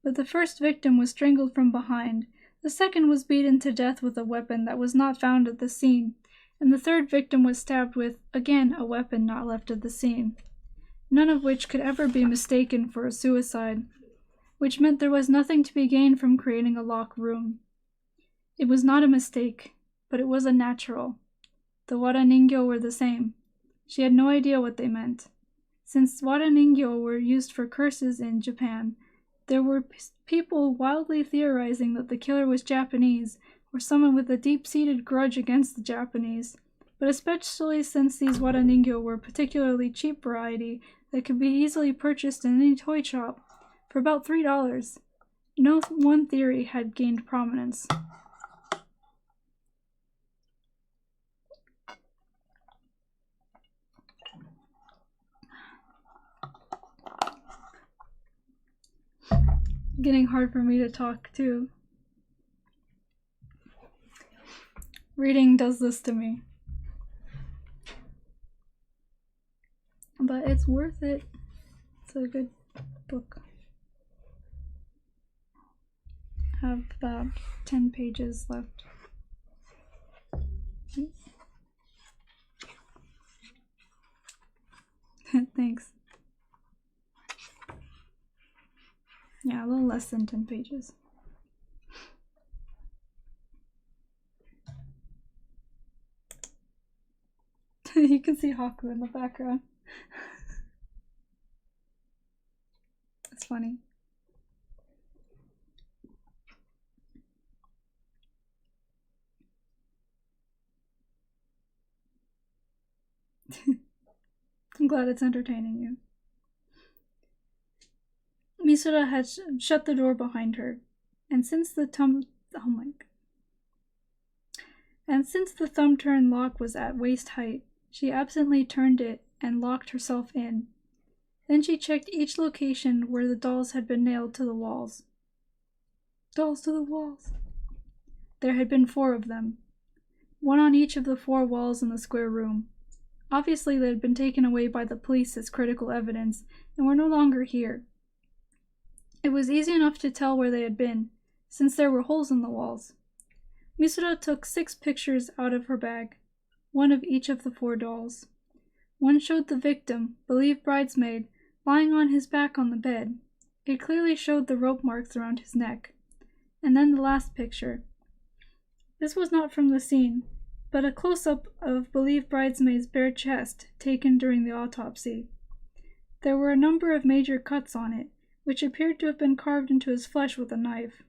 But the first victim was strangled from behind, the second was beaten to death with a weapon that was not found at the scene, and the third victim was stabbed with, again, a weapon not left at the scene. None of which could ever be mistaken for a suicide, which meant there was nothing to be gained from creating a locked room. It was not a mistake, but it was unnatural. The wara ningyo were the same. She had no idea what they meant. Since wara ningyo were used for curses in Japan, there were people wildly theorizing that the killer was Japanese, or someone with a deep-seated grudge against the Japanese, but especially since these wara ningyo were a particularly cheap variety that could be easily purchased in any toy shop for about $3. No one theory had gained prominence. Getting hard for me to talk too. Reading does this to me. But it's worth it. It's a good book. I have about 10 pages left. Thanks. Yeah, a little less than 10 pages. You can see Haku in the background. It's funny. I'm glad it's entertaining you. Misora had shut the door behind her, and since the thumb-turn lock was at waist height, she absently turned it and locked herself in. Then she checked each location where the dolls had been nailed to the walls. Dolls to the walls! There had been 4 of them, one on each of the 4 walls in the square room. Obviously, they had been taken away by the police as critical evidence and were no longer here. It was easy enough to tell where they had been, since there were holes in the walls. Misora took 6 pictures out of her bag, one of each of the 4 dolls. One showed the victim, believed bridesmaid, lying on his back on the bed. It clearly showed the rope marks around his neck. And then the last picture. This was not from the scene, but a close-up of believed bridesmaid's bare chest taken during the autopsy. There were a number of major cuts on it, which appeared to have been carved into his flesh with a knife.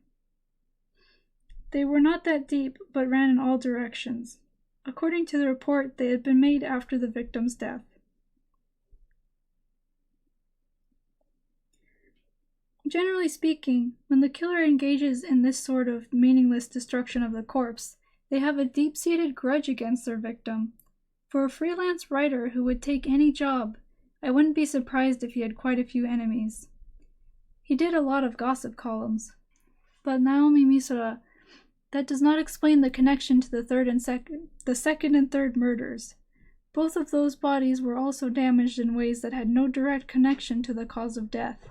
They were not that deep, but ran in all directions. According to the report, they had been made after the victim's death. Generally speaking, when the killer engages in this sort of meaningless destruction of the corpse, they have a deep-seated grudge against their victim. For a freelance writer who would take any job, I wouldn't be surprised if he had quite a few enemies. He did a lot of gossip columns. But Naomi Misora, that does not explain the connection to the second and third murders. Both of those bodies were also damaged in ways that had no direct connection to the cause of death.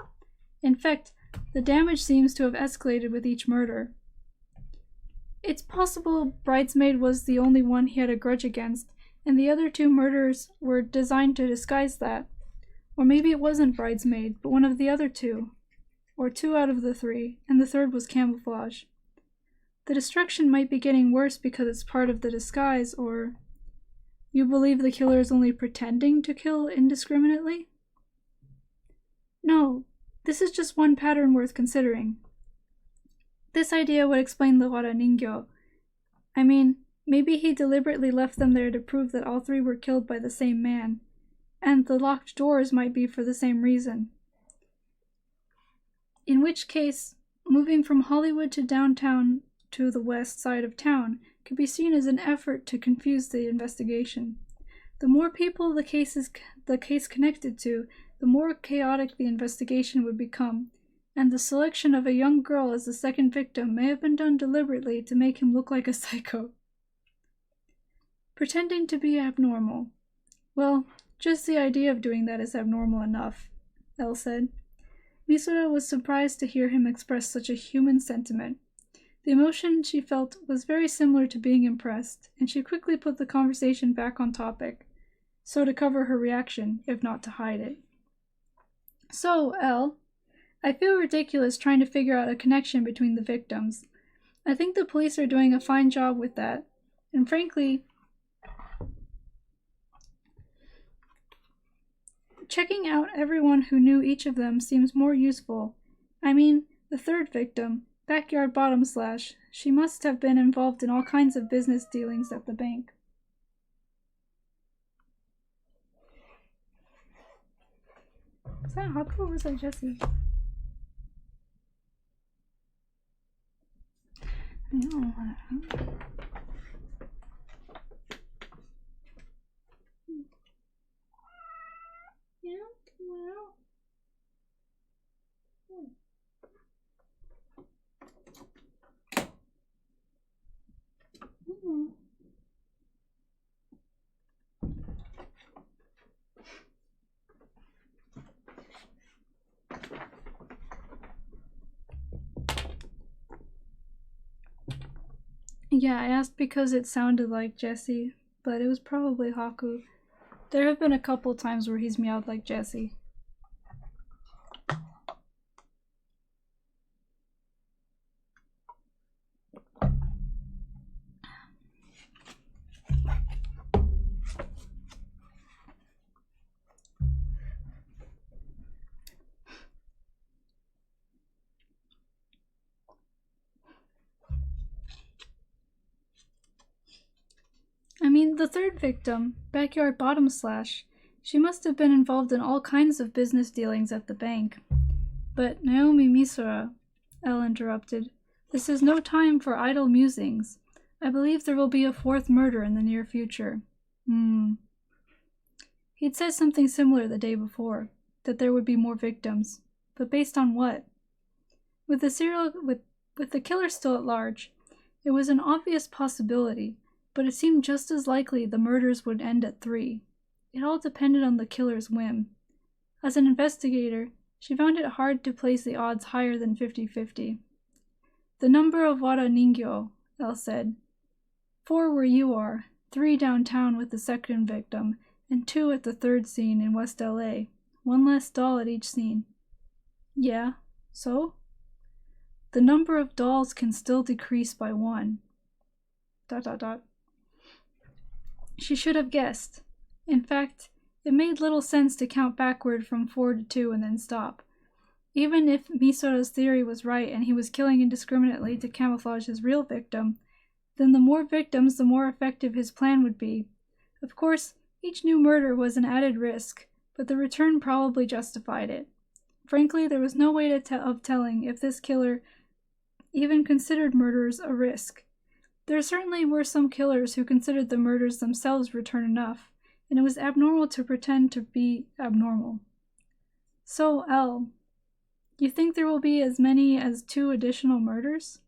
In fact, the damage seems to have escalated with each murder. It's possible Bridesmaid was the only one he had a grudge against, and the other 2 murders were designed to disguise that. Or maybe it wasn't Bridesmaid, but one of the other 2. Or 2 out of the 3, and the third was camouflage. The destruction might be getting worse because it's part of the disguise, or you believe the killer is only pretending to kill indiscriminately? No, this is just one pattern worth considering. This idea would explain the wara ningyo. I mean, maybe he deliberately left them there to prove that all 3 were killed by the same man, and the locked doors might be for the same reason. In which case, moving from Hollywood to downtown to the west side of town could be seen as an effort to confuse the investigation. The more people the case connected to, the more chaotic the investigation would become, and the selection of a young girl as the second victim may have been done deliberately to make him look like a psycho. Pretending to be abnormal. Well, just the idea of doing that is abnormal enough, Elle said. Misora was surprised to hear him express such a human sentiment. The emotion she felt was very similar to being impressed, and she quickly put the conversation back on topic, so to cover her reaction, if not to hide it. So, Elle, I feel ridiculous trying to figure out a connection between the victims. I think the police are doing a fine job with that, and frankly, checking out everyone who knew each of them seems more useful. I mean, the third victim, Backyard Bottom Slash, she must have been involved in all kinds of business dealings at the bank. Was that Haku or was that Jesse? I don't know. Yeah, well. Yeah, I asked because it sounded like Jesse, but it was probably Haku. There have been a couple times where he's meowed like Jesse. I mean, the third victim, Backyard Bottom Slash, she must have been involved in all kinds of business dealings at the bank. But Naomi Misora, Elle interrupted, this is no time for idle musings. I believe there will be a fourth murder in the near future. He'd said something similar the day before, that there would be more victims. But based on what? With the killer still at large, it was an obvious possibility, but it seemed just as likely the murders would end at 3. It all depended on the killer's whim. As an investigator, she found it hard to place the odds higher than 50-50. The number of Wada Ningyo, Elle said. 4 where you are, 3 downtown with the second victim, and 2 at the third scene in West LA. 1 less doll at each scene. Yeah, so? The number of dolls can still decrease by 1. ... She should have guessed. In fact, it made little sense to count backward from 4 to 2 and then stop. Even if Misora's theory was right and he was killing indiscriminately to camouflage his real victim, then the more victims, the more effective his plan would be. Of course, each new murder was an added risk, but the return probably justified it. Frankly, there was no way of telling if this killer even considered murders a risk. There certainly were some killers who considered the murders themselves return enough, and it was abnormal to pretend to be abnormal. So, Elle, you think there will be as many as 2 additional murders?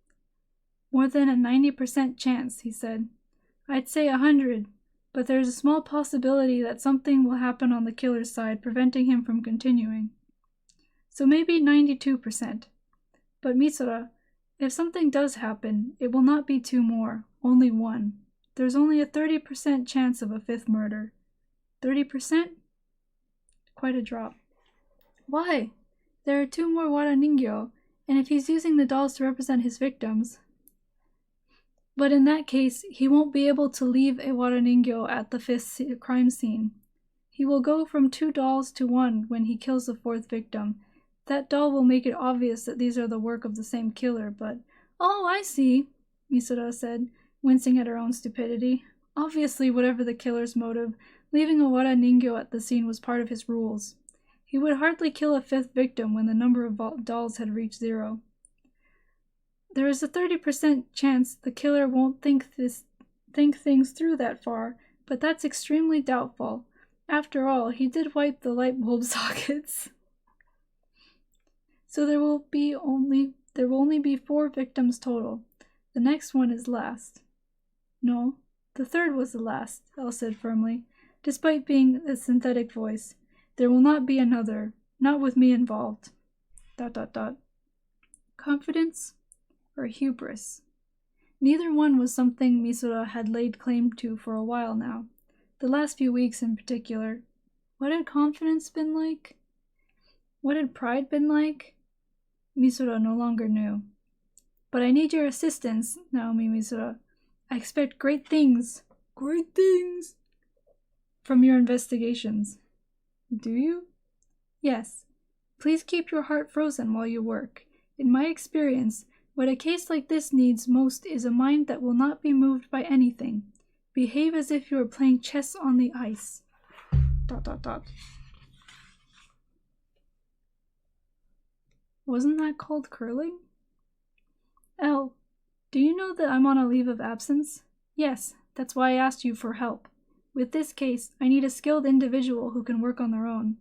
More than a 90% chance, he said. I'd say 100, but there's a small possibility that something will happen on the killer's side, preventing him from continuing. So maybe 92%. But Misora, if something does happen, it will not be 2 more, only 1. There's only a 30% chance of a 5th murder. 30%? Quite a drop. Why? There are 2 more Wada Ningyo, and if he's using the dolls to represent his victims... But in that case, he won't be able to leave a Wada Ningyo at the 5th crime scene. He will go from 2 dolls to 1 when he kills the 4th victim. That doll will make it obvious that these are the work of the same killer, but... Oh, I see, Misora said, wincing at her own stupidity. Obviously, whatever the killer's motive, leaving a Wada Ningyo at the scene was part of his rules. He would hardly kill a 5th victim when the number of dolls had reached 0. There is a 30% chance the killer won't think things through that far, but that's extremely doubtful. After all, he did wipe the light bulb sockets. So there will only be 4 victims total. The next one is last. No, the third was the last, Elle said firmly, despite being a synthetic voice. There will not be another, not with me involved. ... Confidence or hubris? Neither one was something Misura had laid claim to for a while now, the last few weeks in particular. What had confidence been like? What had pride been like? Misura no longer knew. But I need your assistance, Naomi Misura. I expect great things, from your investigations. Do you? Yes. Please keep your heart frozen while you work. In my experience, what a case like this needs most is a mind that will not be moved by anything. Behave as if you were playing chess on the ice. ... Wasn't that called curling? Elle, do you know that I'm on a leave of absence? Yes, that's why I asked you for help. With this case, I need a skilled individual who can work on their own.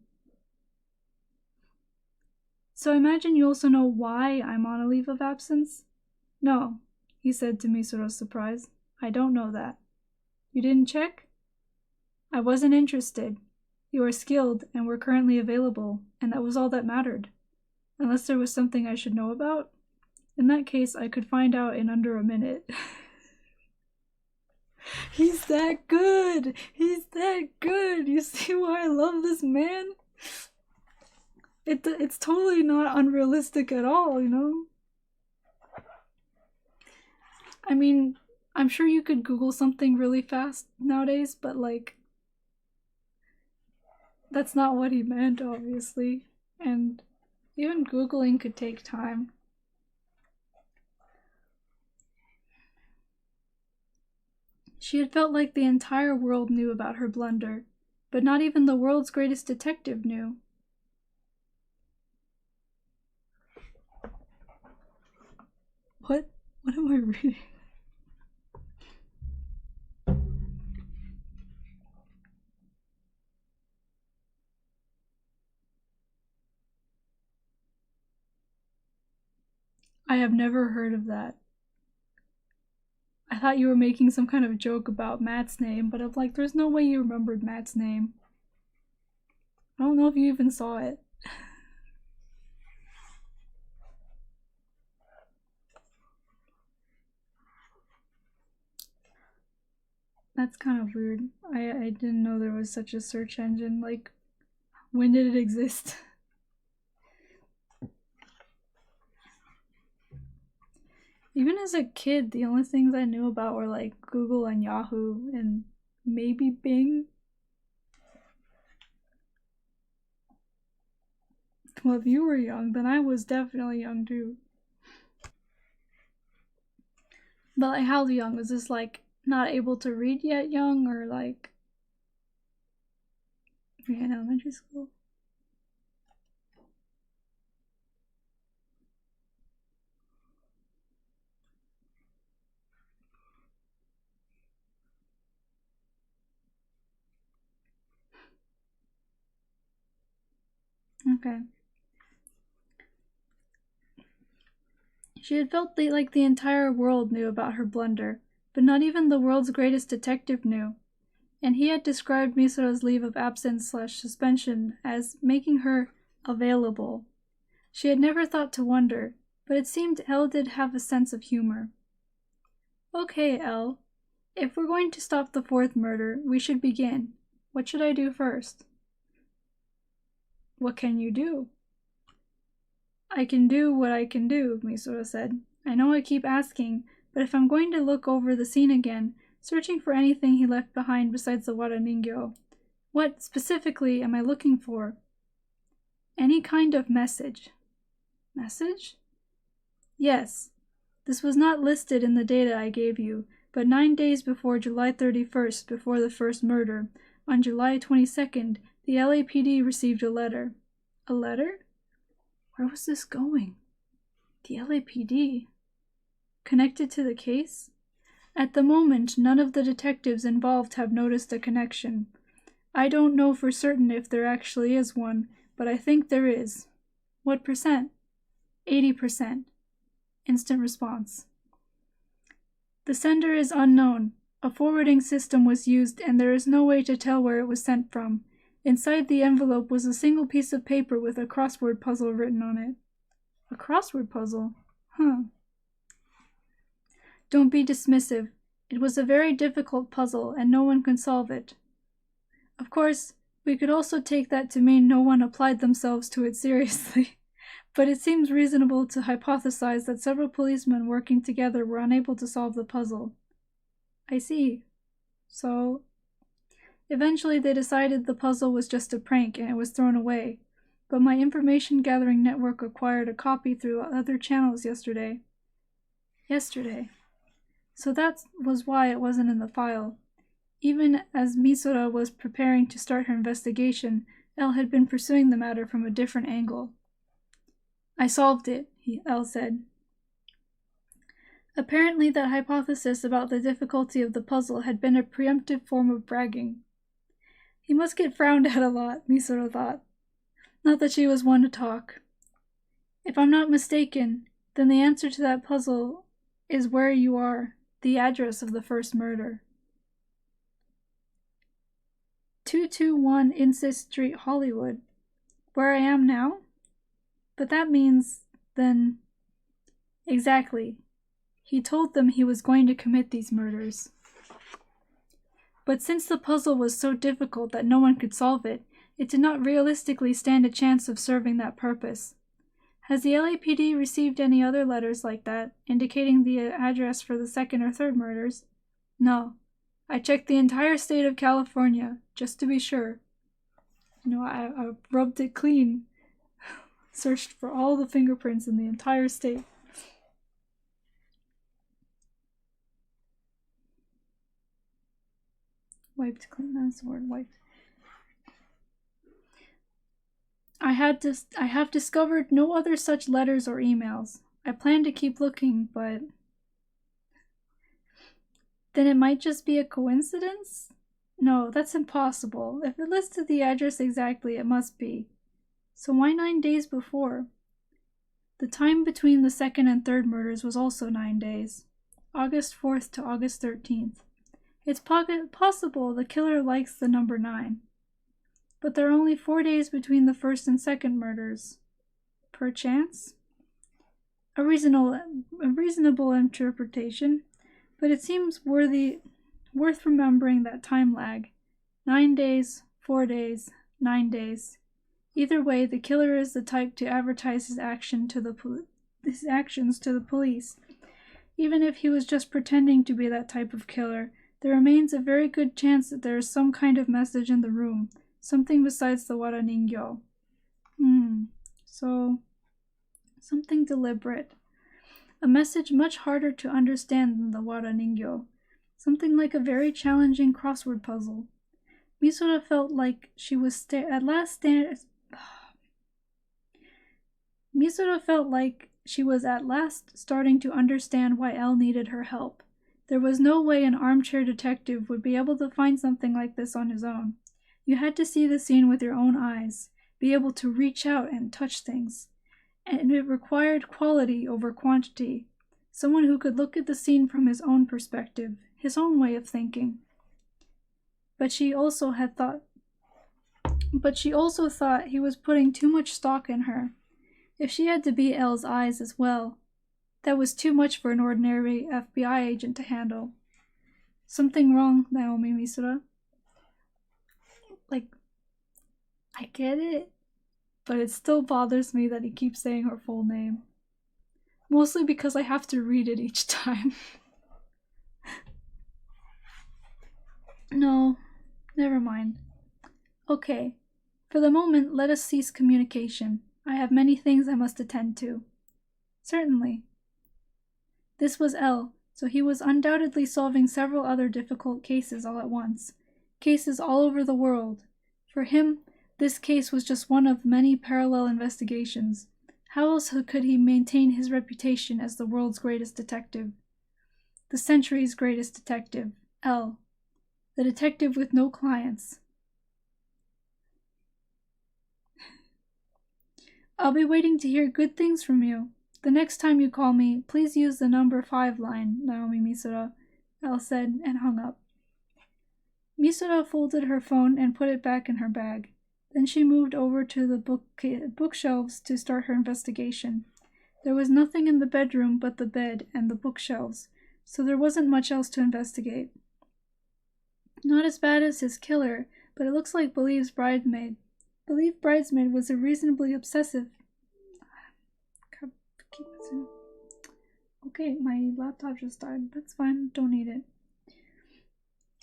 So I imagine you also know why I'm on a leave of absence? No, he said to Misura's surprise. I don't know that. You didn't check? I wasn't interested. You are skilled and were currently available, and that was all that mattered. Unless there was something I should know about? In that case, I could find out in under a minute. He's that good! He's that good! You see why I love this man? It's totally not unrealistic at all, you know? I mean, I'm sure you could Google something really fast nowadays, but like, that's not what he meant, obviously. And even Googling could take time. She had felt like the entire world knew about her blunder, but not even the world's greatest detective knew. What am I reading? I have never heard of that. I thought you were making some kind of joke about Matt's name, but I'm like, there's no way you remembered Matt's name. I don't know if you even saw it. That's kind of weird. I didn't know there was such a search engine. Like, when did it exist? Even as a kid, the only things I knew about were like Google and Yahoo and maybe Bing. Well, if you were young, then I was definitely young too. But like, how young? Was this like not able to read yet young, or like in elementary school? Okay. She had felt like the entire world knew about her blunder, but not even the world's greatest detective knew. And he had described Misura's leave of absence/suspension as making her available. She had never thought to wonder, but it seemed Elle did have a sense of humor. Okay, Elle. If we're going to stop the 4th murder, we should begin. What should I do first? What can you do? I can do what I can do, Misura said. I know I keep asking, but if I'm going to look over the scene again, searching for anything he left behind besides the Wara Ningyo, what, specifically, am I looking for? Any kind of message. Message? Yes. This was not listed in the data I gave you, but 9 days before July 31st, before the first murder, on July 22nd, the LAPD received a letter. A letter? Where was this going? The LAPD? Connected to the case? At the moment, none of the detectives involved have noticed a connection. I don't know for certain if there actually is one, but I think there is. What percent? 80%. Instant response. The sender is unknown. A forwarding system was used, and there is no way to tell where it was sent from. Inside the envelope was a single piece of paper with a crossword puzzle written on it. A crossword puzzle? Huh. Don't be dismissive. It was a very difficult puzzle, and no one could solve it. Of course, we could also take that to mean no one applied themselves to it seriously. But it seems reasonable to hypothesize that several policemen working together were unable to solve the puzzle. I see. So, eventually they decided the puzzle was just a prank and it was thrown away. But my information gathering network acquired a copy through other channels yesterday. So that was why it wasn't in the file. Even as Misora was preparing to start her investigation, Elle had been pursuing the matter from a different angle. I solved it, Elle said. Apparently that hypothesis about the difficulty of the puzzle had been a preemptive form of bragging. He must get frowned at a lot, Misora thought. Not that she was one to talk. If I'm not mistaken, then the answer to that puzzle is where you are, the address of the first murder. 221 Insist Street, Hollywood. Where I am now? But that means, then... Exactly. He told them he was going to commit these murders. But since the puzzle was so difficult that no one could solve it, it did not realistically stand a chance of serving that purpose. Has the LAPD received any other letters like that, indicating the address for the second or third murders? No. I checked the entire state of California, just to be sure. I rubbed it clean. Searched for all the fingerprints in the entire state. Wiped clean, that's the word, wiped. I have discovered no other such letters or emails. I plan to keep looking, but... Then it might just be a coincidence? No, that's impossible. If it listed the address exactly, it must be. So why 9 days before? The time between the second and third murders was also 9 days. August 4th to August 13th. It's possible the killer likes the number 9. But there are only 4 days between the first and second murders. Perchance? A reasonable interpretation, but it seems worth remembering that time lag. 9 days, 4 days, 9 days. Either way, the killer is the type to advertise his actions to the police. Even if he was just pretending to be that type of killer, there remains a very good chance that there is some kind of message in the room, something besides the wara ningyo. So, something deliberate. A message much harder to understand than the wara ningyo. Something like a very challenging crossword puzzle. Misora felt like she was at last starting to understand why Elle needed her help. There was no way an armchair detective would be able to find something like this on his own. You had to see the scene with your own eyes, be able to reach out and touch things. And it required quality over quantity. Someone who could look at the scene from his own perspective, his own way of thinking. But she also thought he was putting too much stock in her. If she had to be Elle's eyes as well, that was too much for an ordinary FBI agent to handle. Something wrong, Naomi Misora? I get it, but it still bothers me that he keeps saying her full name. Mostly because I have to read it each time. No, never mind. Okay, for the moment, let us cease communication. I have many things I must attend to. Certainly. This was Elle, so he was undoubtedly solving several other difficult cases all at once. Cases all over the world. For him, this case was just one of many parallel investigations. How else could he maintain his reputation as the world's greatest detective? the century's greatest detective, L, the detective with no clients. I'll be waiting to hear good things from you. The next time you call me, please use the number 5 line, Naomi Misora, L said, and hung up. Misora folded her phone and put it back in her bag. Then she moved over to the bookshelves to start her investigation. There was nothing in the bedroom but the bed and the bookshelves, so there wasn't much else to investigate. Not as bad as his killer, but it looks like Believed Bridesmaid. Believed Bridesmaid was a reasonably obsessive... Okay, my laptop just died. That's fine, don't need it.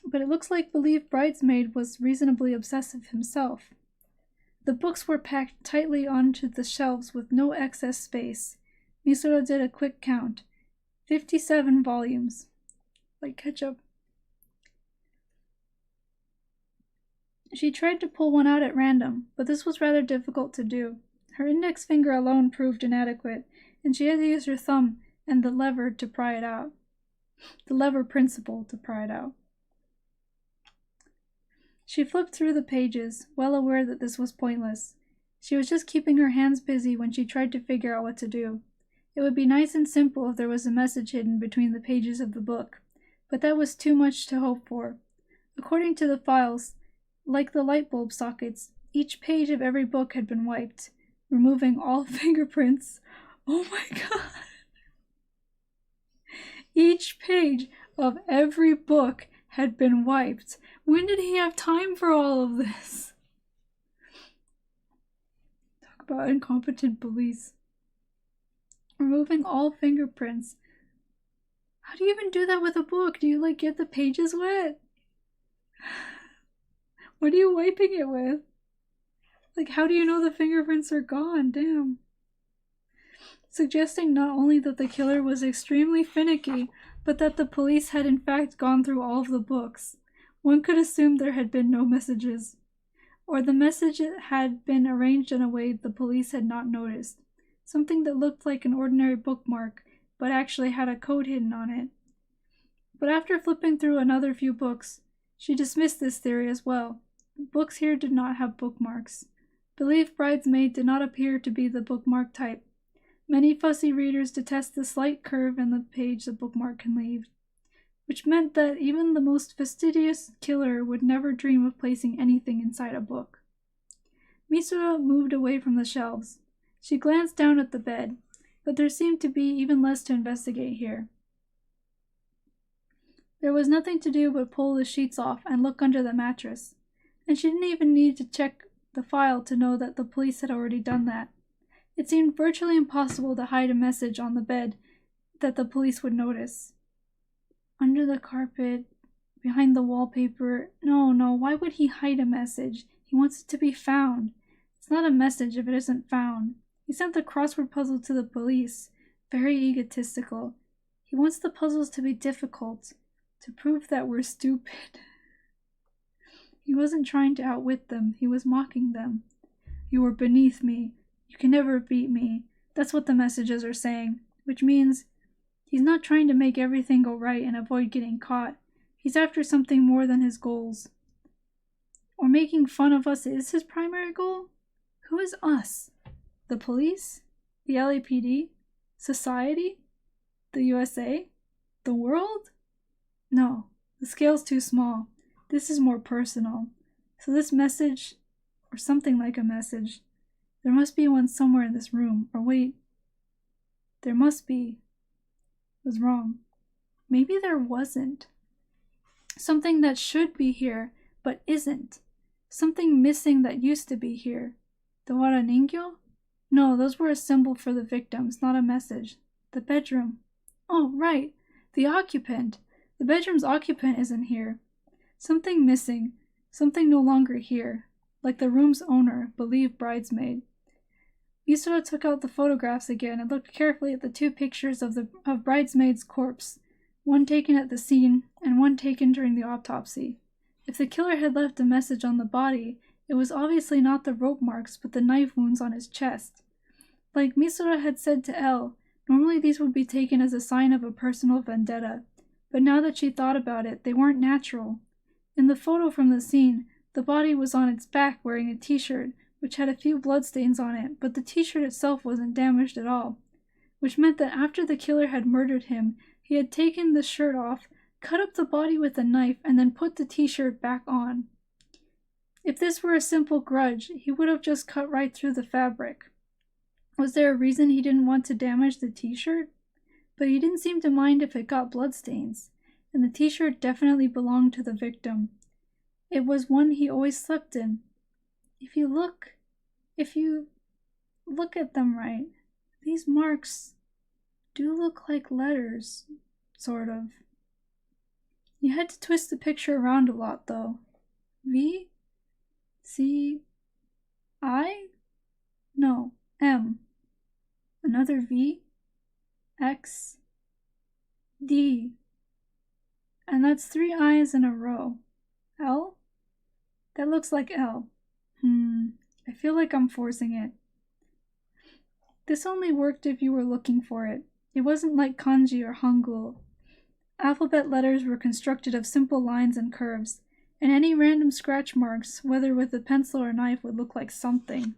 But it looks like Believed Bridesmaid was reasonably obsessive himself. The books were packed tightly onto the shelves with no excess space. Misora did a quick count. 57 volumes. Like ketchup. She tried to pull one out at random, but this was rather difficult to do. Her index finger alone proved inadequate, and she had to use her thumb and the lever to pry it out. The lever principle to pry it out. She flipped through the pages, well aware that this was pointless. She was just keeping her hands busy when she tried to figure out what to do. It would be nice and simple if there was a message hidden between the pages of the book, but that was too much to hope for. According to the files, like the light bulb sockets, each page of every book had been wiped, removing all fingerprints. Oh my god! Each page of every book had been wiped. When did he have time for all of this? Talk about incompetent police. Removing all fingerprints. How do you even do that with a book? Do you, get the pages wet? What are you wiping it with? How do you know the fingerprints are gone? Damn. Suggesting not only that the killer was extremely finicky, but that the police had in fact gone through all of the books. One could assume there had been no messages. Or the message had been arranged in a way the police had not noticed. Something that looked like an ordinary bookmark, but actually had a code hidden on it. But after flipping through another few books, she dismissed this theory as well. Books here did not have bookmarks. Believed Bridesmaid did not appear to be the bookmark type. Many fussy readers detest the slight curve in the page the bookmark can leave, which meant that even the most fastidious killer would never dream of placing anything inside a book. Misora moved away from the shelves. She glanced down at the bed, but there seemed to be even less to investigate here. There was nothing to do but pull the sheets off and look under the mattress, and she didn't even need to check the file to know that the police had already done that. It seemed virtually impossible to hide a message on the bed that the police would notice. Under the carpet, behind the wallpaper. No, why would he hide a message? He wants it to be found. It's not a message if it isn't found. He sent the crossword puzzle to the police. Very egotistical. He wants the puzzles to be difficult, to prove that we're stupid. He wasn't trying to outwit them. He was mocking them. You are beneath me. You can never beat me. That's what the messages are saying, which means he's not trying to make everything go right and avoid getting caught. He's after something more than his goals. Or making fun of us is his primary goal? Who is us? The police? The LAPD? Society? The USA? The world? No, the scale's too small. This is more personal. So this message, or something like a message, there must be one somewhere in this room. Or wait, there must be. Was wrong. Maybe there wasn't. Something that should be here, but isn't. Something missing that used to be here. The waraningyo? No, those were a symbol for the victims, not a message. The bedroom. Oh, right. The occupant. The bedroom's occupant isn't here. Something missing. Something no longer here. Like the room's owner, Believed Bridesmaid. Misora took out the photographs again and looked carefully at the two pictures of Bridesmaid's corpse, one taken at the scene and one taken during the autopsy. If the killer had left a message on the body, it was obviously not the rope marks but the knife wounds on his chest. Like Misora had said to Elle, normally these would be taken as a sign of a personal vendetta, but now that she thought about it, they weren't natural. In the photo from the scene, the body was on its back wearing a t-shirt, which had a few bloodstains on it, but the t-shirt itself wasn't damaged at all, which meant that after the killer had murdered him, he had taken the shirt off, cut up the body with a knife, and then put the t-shirt back on. If this were a simple grudge, he would have just cut right through the fabric. Was there a reason he didn't want to damage the t-shirt? But he didn't seem to mind if it got bloodstains, and the t-shirt definitely belonged to the victim. It was one he always slept in. If you look at them right, these marks do look like letters, sort of. You had to twist the picture around a lot, though. V? C? I? No, M. Another V? X? D. And that's 3 I's in a row. L? That looks like L. I feel like I'm forcing it. This only worked if you were looking for it. It wasn't like kanji or hangul. Alphabet letters were constructed of simple lines and curves, and any random scratch marks, whether with a pencil or knife, would look like something.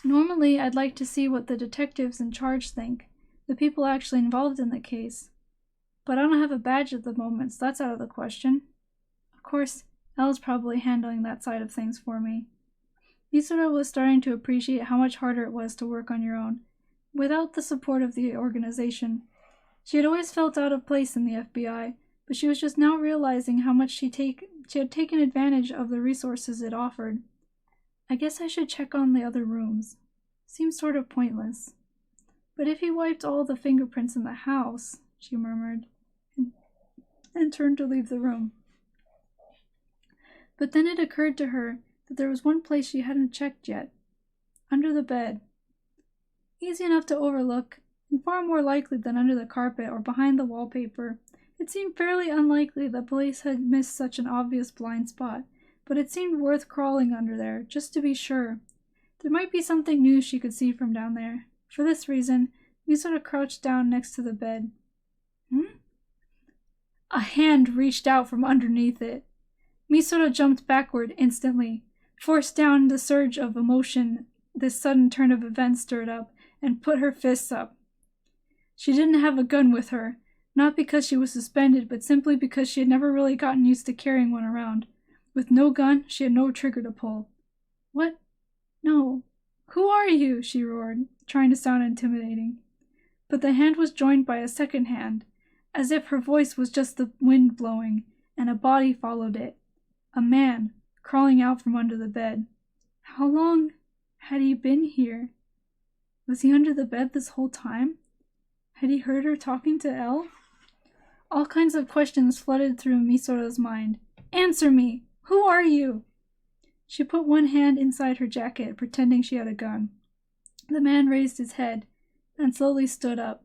Normally, I'd like to see what the detectives in charge think, the people actually involved in the case. But I don't have a badge at the moment, so that's out of the question. Of course, Elle's probably handling that side of things for me. Misora was starting to appreciate how much harder it was to work on your own, without the support of the organization. She had always felt out of place in the FBI, but she was just now realizing how much she had taken advantage of the resources it offered. I guess I should check on the other rooms. Seems sort of pointless. But if he wiped all the fingerprints in the house, she murmured, and turned to leave the room. But then it occurred to her that there was one place she hadn't checked yet. Under the bed. Easy enough to overlook, and far more likely than under the carpet or behind the wallpaper. It seemed fairly unlikely that police had missed such an obvious blind spot, but it seemed worth crawling under there, just to be sure. There might be something new she could see from down there. For this reason, Misora crouched down next to the bed. A hand reached out from underneath it. Misora jumped backward instantly, forced down the surge of emotion this sudden turn of events stirred up, and put her fists up. She didn't have a gun with her, not because she was suspended, but simply because she had never really gotten used to carrying one around. With no gun, she had no trigger to pull. What? No. Who are you? She roared, trying to sound intimidating. But the hand was joined by a second hand, as if her voice was just the wind blowing, and a body followed it. A man, crawling out from under the bed. How long had he been here? Was he under the bed this whole time? Had he heard her talking to Elle? All kinds of questions flooded through Misora's mind. Answer me! Who are you? She put one hand inside her jacket, pretending she had a gun. The man raised his head, and slowly stood up.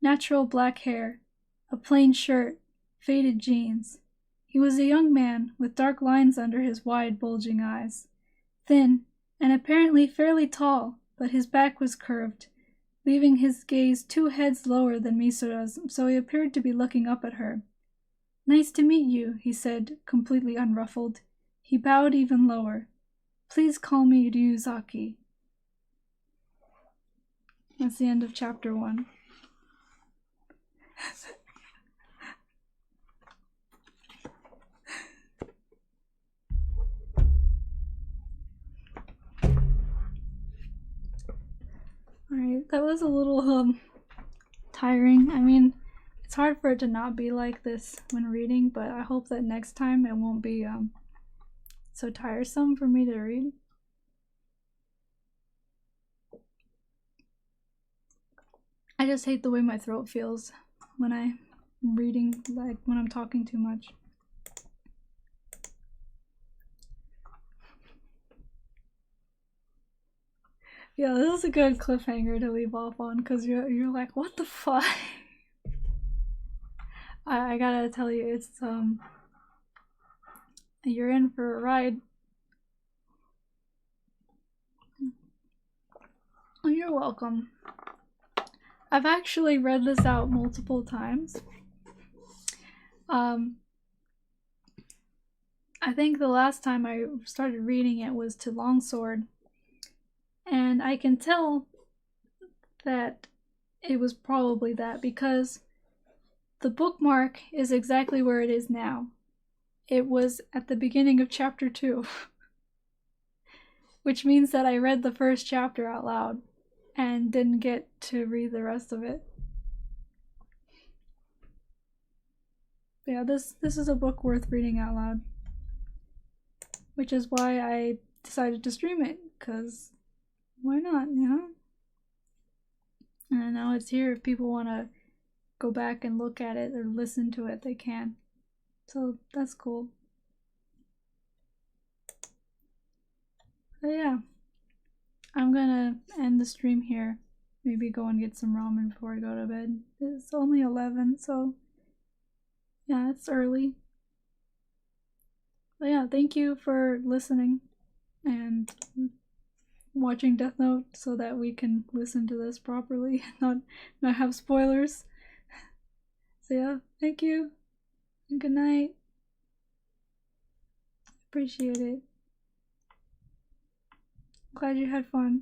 Natural black hair, a plain shirt, faded jeans. He was a young man, with dark lines under his wide, bulging eyes. Thin, and apparently fairly tall, but his back was curved, leaving his gaze 2 heads lower than Misora's, so he appeared to be looking up at her. Nice to meet you, he said, completely unruffled. He bowed even lower. Please call me Ryuzaki. That's the end of chapter 1. Alright, that was a little tiring. I mean, it's hard for it to not be like this when reading, but I hope that next time it won't be so tiresome for me to read. I just hate the way my throat feels when I'm reading, like when I'm talking too much. Yeah, this is a good cliffhanger to leave off on, because you're like, what the fuck? I gotta tell you, it's you're in for a ride. Oh, you're welcome. I've actually read this out multiple times. I think the last time I started reading it was to Longsword, and I can tell that it was probably that because the bookmark is exactly where it is now. It was at the beginning of chapter 2, which means that I read the first chapter out loud and didn't get to read the rest of it. Yeah, this is a book worth reading out loud, which is why I decided to stream it, because why not, you know? And now it's here. If people want to go back and look at it or listen to it, they can. So that's cool. But yeah, I'm gonna end the stream here. Maybe go and get some ramen before I go to bed. It's only 11, so yeah, it's early. But yeah, thank you for listening and watching Death Note so that we can listen to this properly, not have spoilers. So yeah, thank you and good night. Appreciate it. Glad you had fun.